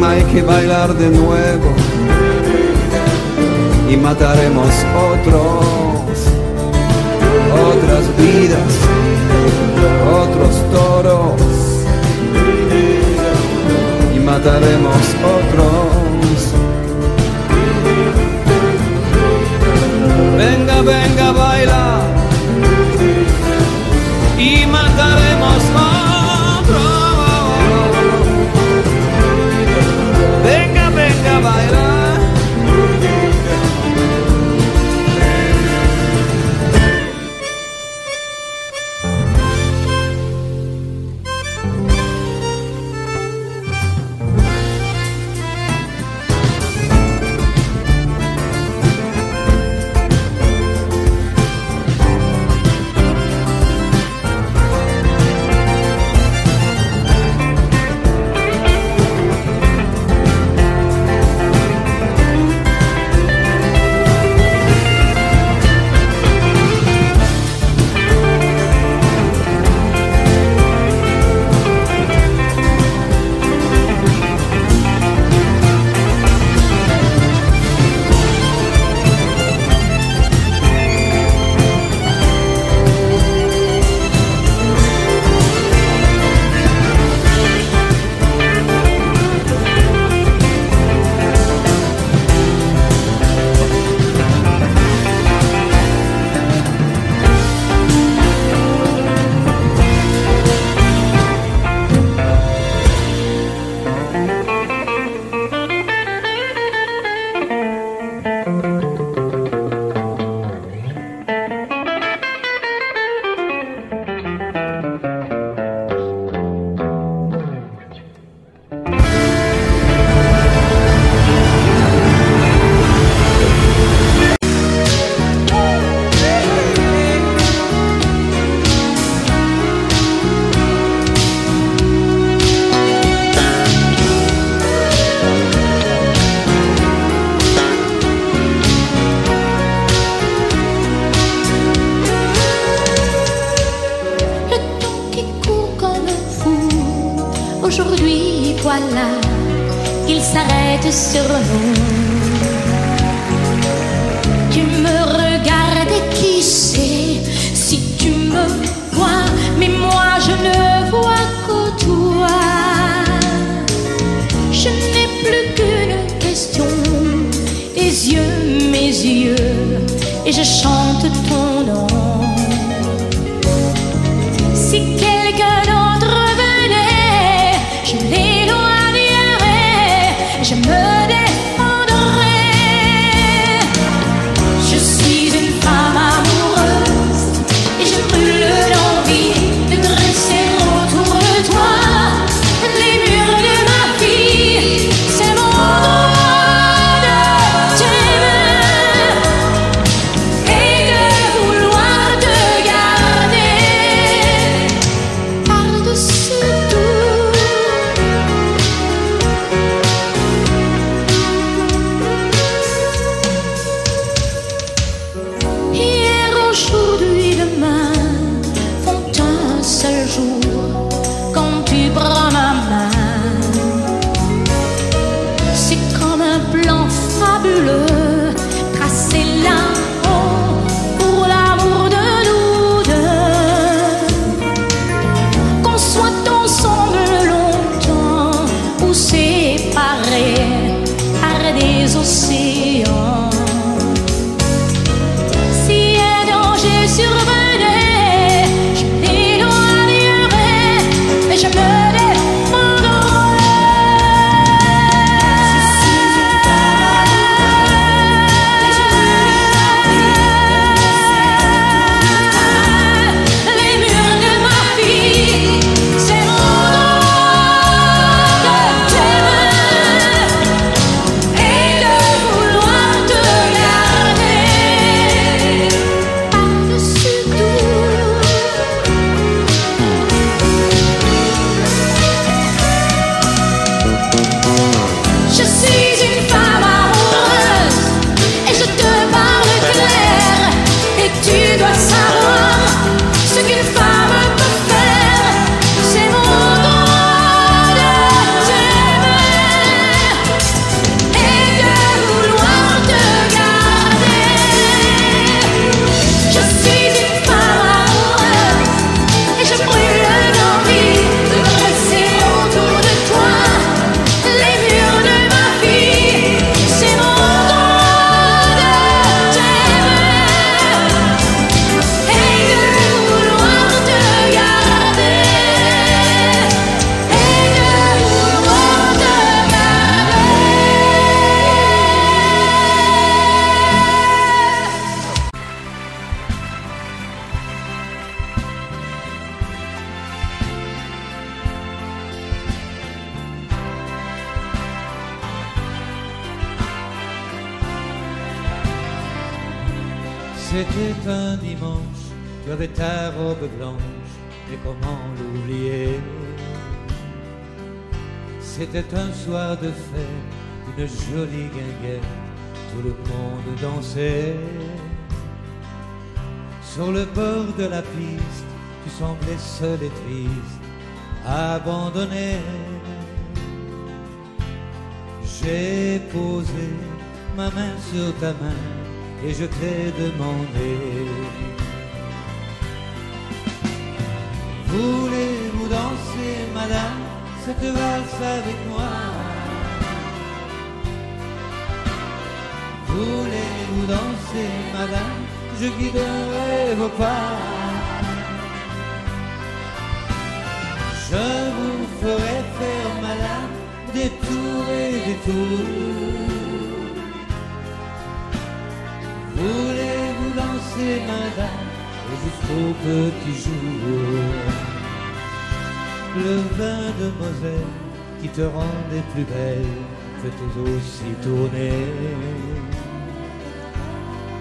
Hay que bailar de nuevo. Y mataremos otras vidas, otros toros. Y mataremos otros. Venga, venga, baila. Y mataremos otro. Venga, venga, baila. s'arrête sur nous. Tu me regardes et qui sait si tu me vois, mais moi je ne vois que toi. Je n'ai plus qu'une question, tes yeux, mes yeux, et je chante ton nom. Si quelqu'un d'autre venait, je l'éloignerais, je me défendrais. Je suis une femme amoureuse et je brûle d'envie de dresser autour de toi les murs de ma vie. C'est mon droit de t'aimer et de vouloir te garder par-dessus tout. Hier, aujourd'hui, demain font un seul jour quand tu prends ma main. C'est comme un plan fabuleux tracé là-haut pour l'amour de nous deux. Qu'on soit ensemble longtemps ou séparés par des océans. Si un danger survenait, je l'éloignerais, mais je me les murs de ma vie, c'est mon droit de t'aimer et de vouloir te garder par-dessus tout. Je suis une femme amoureuse et je te parle clair, et tu dois savoir ce qu'une femme peut faire. C'est mon droit de t'aimer et de vouloir te garder. Je suis une femme amoureuse et je brûle d'envie de dresser autour de toi les murs de ma vie. C'est mon droit de t'aimer et de vouloir te garder et de vouloir te C'était un dimanche, tu avais ta robe blanche, et comment l'oublier? C'était un soir de fête, une jolie guinguette, tout le monde dansait. Sur le bord de la piste, tu semblais seul et triste, abandonné. J'ai posé ma main sur ta main et je t'ai demandé: voulez-vous danser, madame, cette valse avec moi? Voulez-vous danser, madame, je guiderai vos pas. Je vous ferai faire, madame, des tours et des tours. Voulez-vous danser, madame, jusqu'au petit jour? Le vin de Moselle qui te rendait plus belle faisait aussi tourner.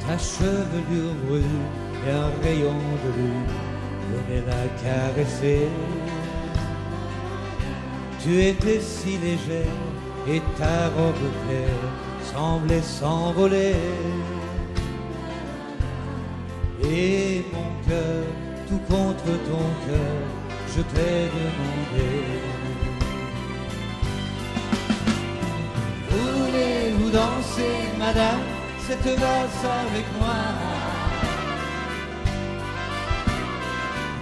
Ta chevelure brune et un rayon de lune venait la caresser. Tu étais si légère et ta robe claire semblait s'envoler. Et mon cœur, tout contre ton cœur, je t'ai demandé: Voulez-vous danser, madame, cette valse avec moi?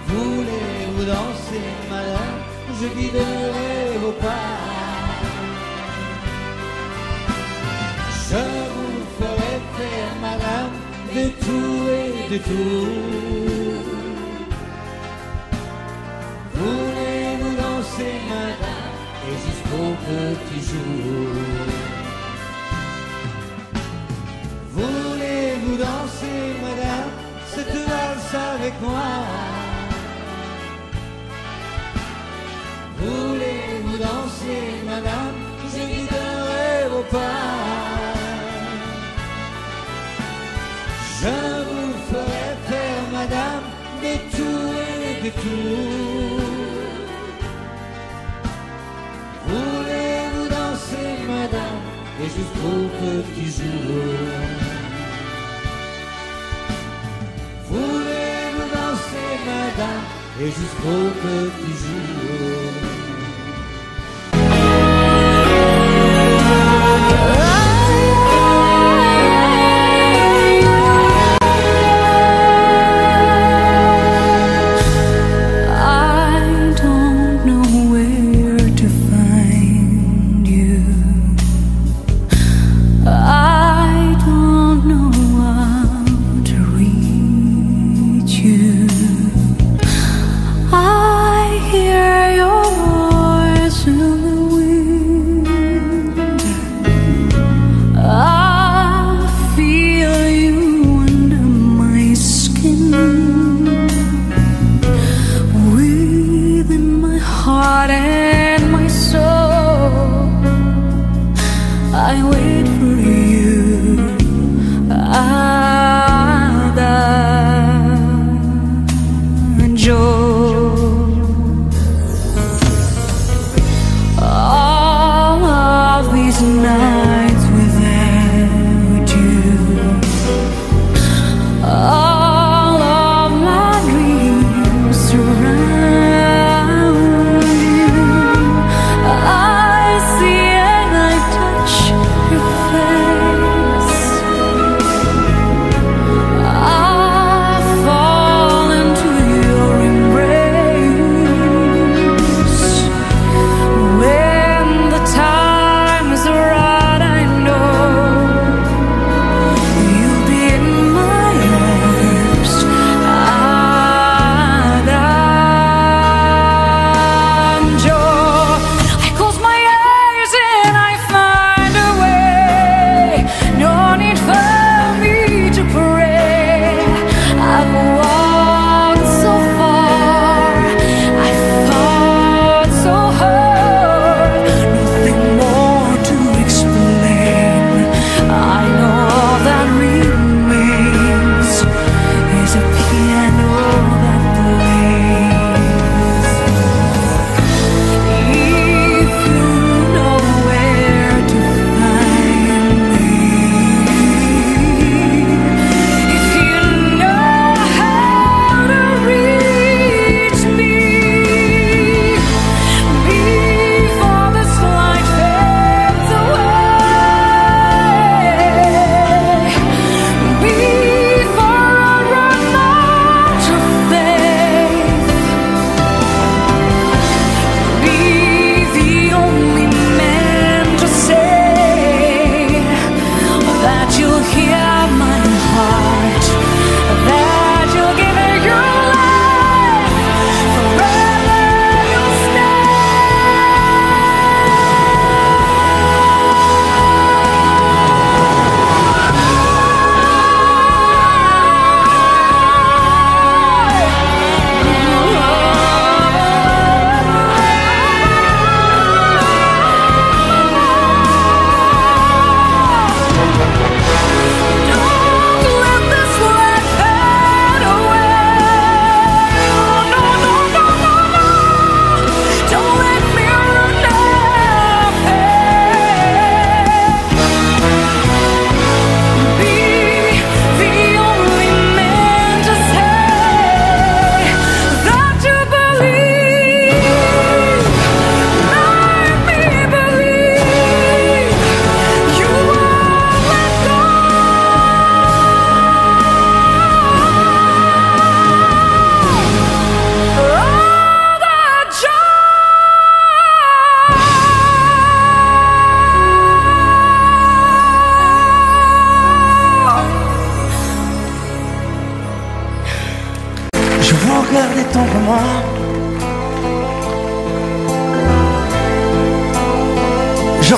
Voulez-vous danser, madame, je guiderai vos pas. Je vous ferai faire, madame, de tout et de tout. Voulez-vous danser, madame, et jusqu'au petit jour? Voulez-vous danser, madame, cette valse avec moi? Voulez-vous danser, madame, je guiderai vos pas. Je vous ferai faire, madame, de tout et de tout. Voulez-vous danser, madame, et jusqu'au petit jour? Voulez-vous danser, madame, et jusqu'au petit jour?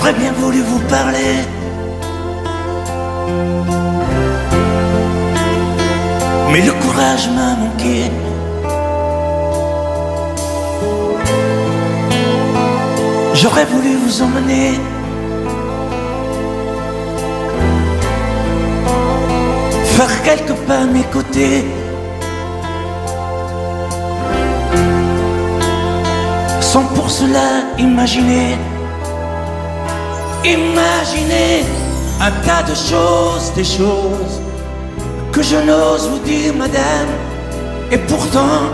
J'aurais bien voulu vous parler, mais le courage m'a manqué. J'aurais voulu vous emmener faire quelques pas à mes côtés, sans pour cela imaginer un tas de choses, des choses que je n'ose vous dire, madame. Et pourtant,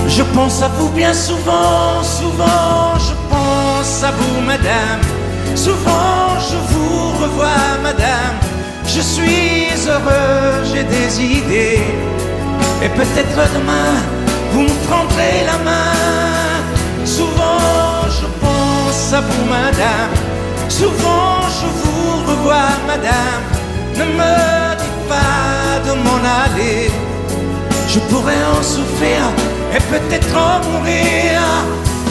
je pense à vous bien souvent, souvent je pense à vous, madame. Souvent je vous revois, madame. Je suis heureux, j'ai des idées, et peut-être demain vous me prendrez la main. Souvent je pense à vous, madame. Souvent je vous revois, madame. Ne me dites pas de m'en aller, je pourrais en souffrir e peut-être en mourir.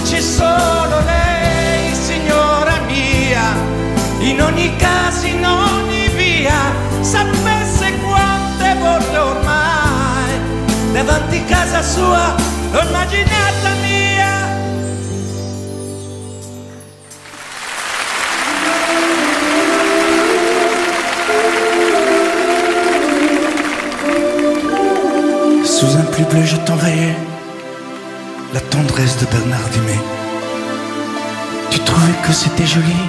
C'è solo lei, signora mia, in ogni caso, in ogni via. Sapesse quante volte ormai davanti casa sua l'ho immaginata mia. Sous un plus bleu je t'envoyais la tendresse de Bernard Dumay. Tu trouvais que c'était joli,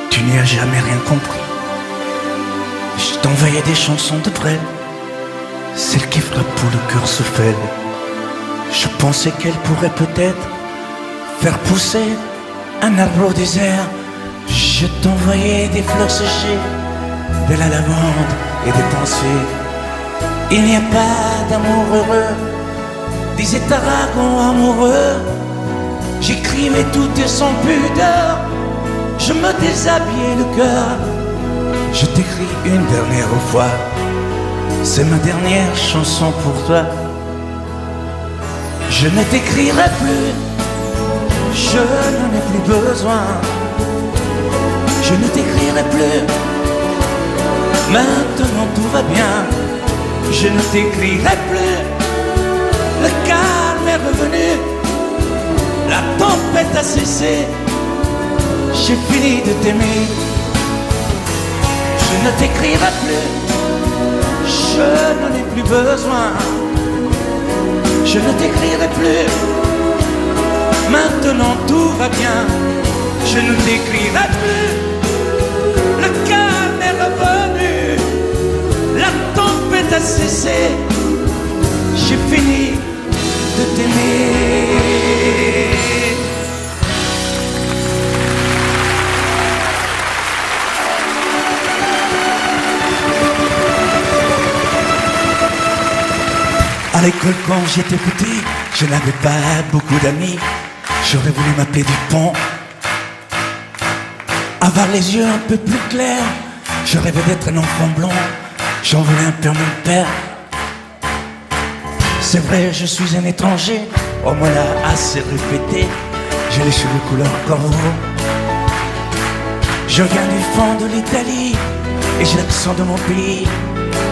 tu n'y as jamais rien compris. Je t'envoyais des chansons de Brel, celles qui frappent où le cœur se fêle. Je pensais qu'elles pourraient peut-être faire pousser un arbre au désert. Je t'envoyais des fleurs séchées, de la lavande et des pensées. Il n'y a pas d'amour heureux, disait Aragon amoureux. J'écrivais tout et sans pudeur, je me déshabillais le cœur. Je t'écris une dernière fois, c'est ma dernière chanson pour toi. Je ne t'écrirai plus, je n'en ai plus besoin. Je ne t'écrirai plus, maintenant tout va bien. Je ne t'écrirai plus, le calme est revenu, la tempête a cessé, j'ai fini de t'aimer. Je ne t'écrirai plus, je n'en ai plus besoin. Je ne t'écrirai plus, maintenant tout va bien. Je ne t'écrirai plus, le calme est revenu, la tempête a cessé, j'ai fini de t'aimer. À l'école quand j'étais petit, je n'avais pas beaucoup d'amis. J'aurais voulu m'appeler Dupont, avoir les yeux un peu plus clairs. Je rêvais d'être un enfant blond, j'en voulais un peu à mon père. C'est vrai, je suis un étranger, on me l'a assez répété. J'ai les cheveux couleur corbeau, je viens du fond de l'Italie et j'ai l'accent de mon pays,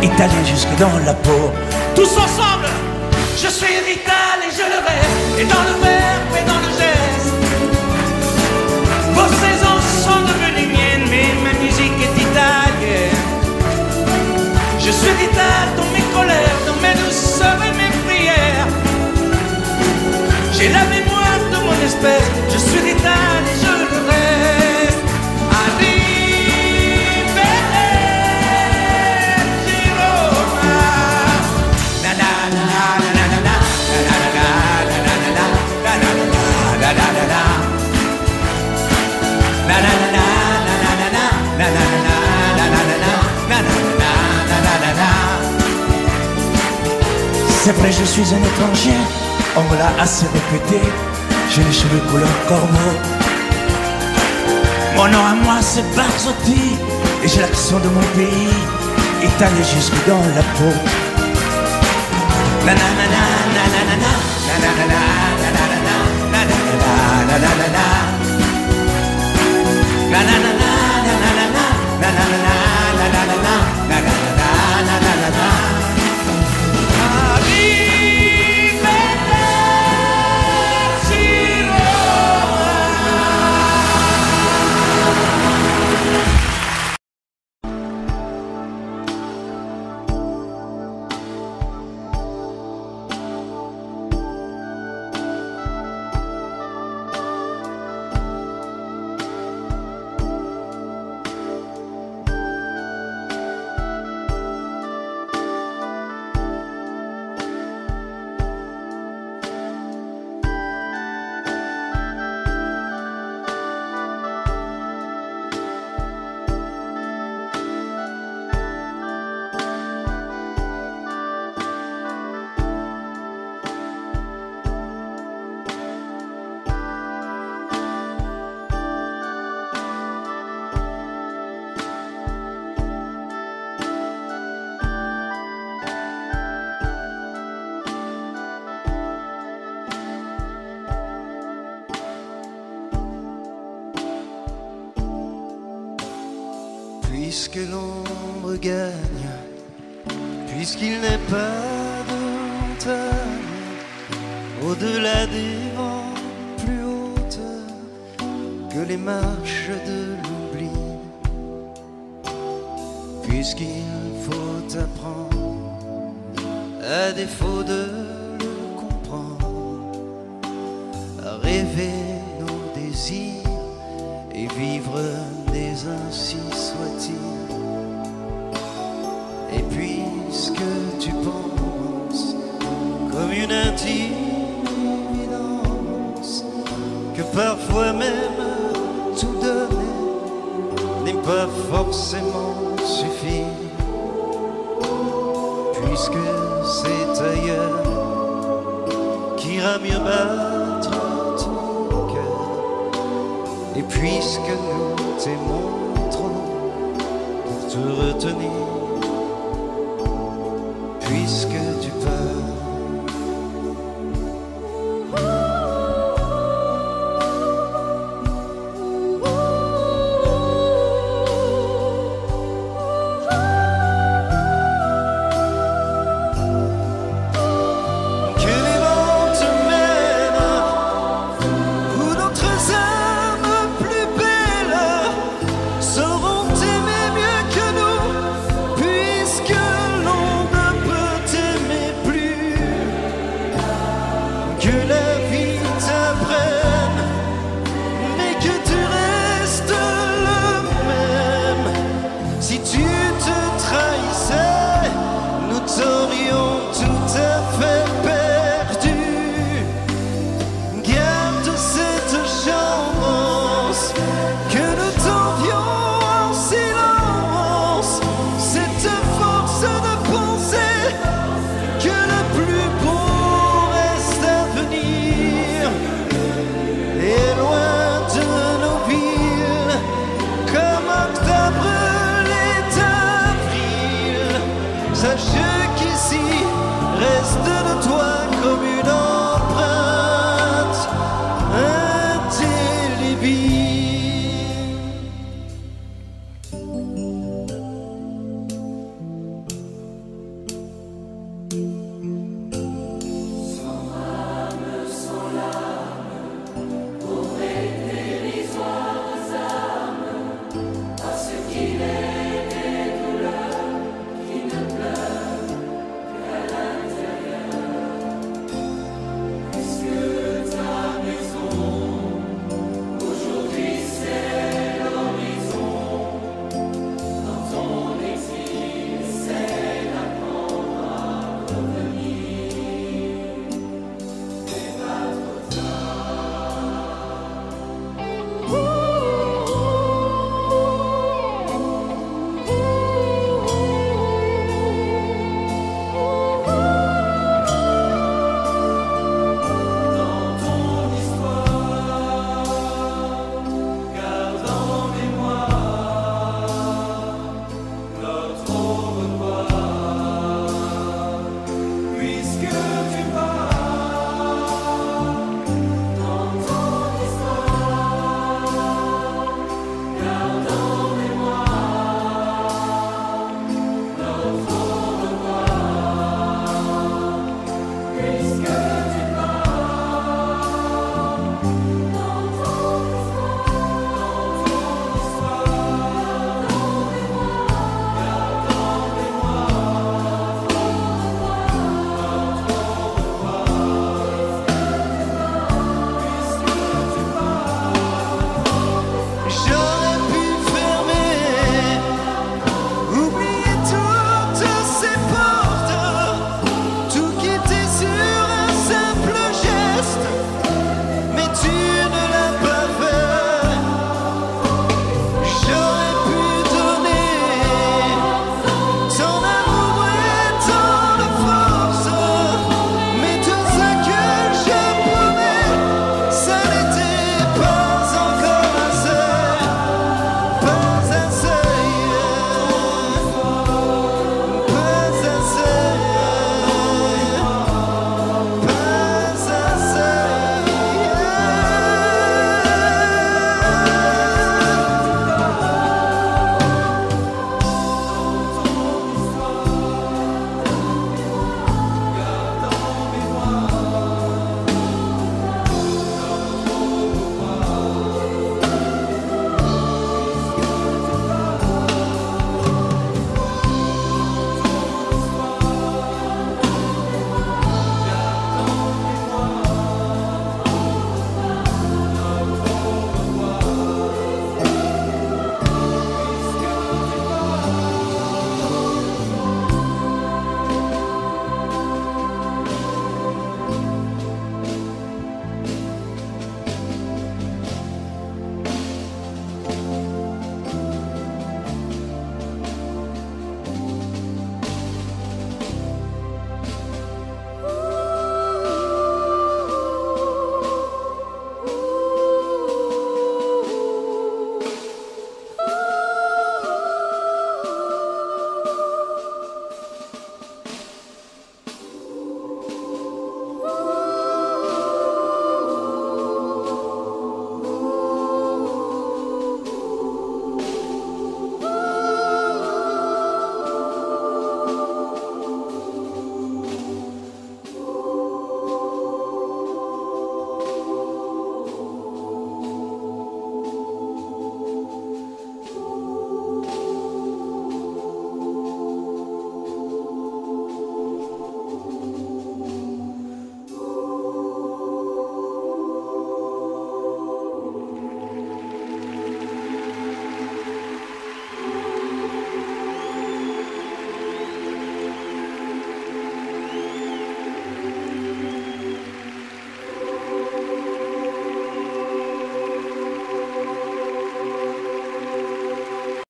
italien jusque dans la peau. Tous ensemble, je suis vital et je le rêve, et dans le verbe et dans le geste. Vos saisons sont devenues miennes, mais ma musique est italienne. Je suis vital dans mes colères, dans mes douceurs et mes prières. J'ai la mémoire de mon espèce, je suis vital et je le reste. C'est vrai, je suis un étranger, on me l'a assez répété. J'ai les cheveux couleur corbeau. Mon nom à moi c'est Barzotti, et j'ai l'accent de mon pays, italien jusque dans la peau. Puisque l'ombre gagne, puisqu'il n'est pas de montagne au-delà des vents plus hautes que les marches de l'oubli, puisqu'il faut apprendre, à défaut de le comprendre, à rêver nos désirs et vivre des ainsi soit-il. Et puisque tu penses comme une intime évidence que parfois même tout donner n'est pas forcément suffire, puisque c'est ailleurs qu'ira mieux battre ton cœur, et puisque nous t'aimons trop pour te retenir, puisque tu pars.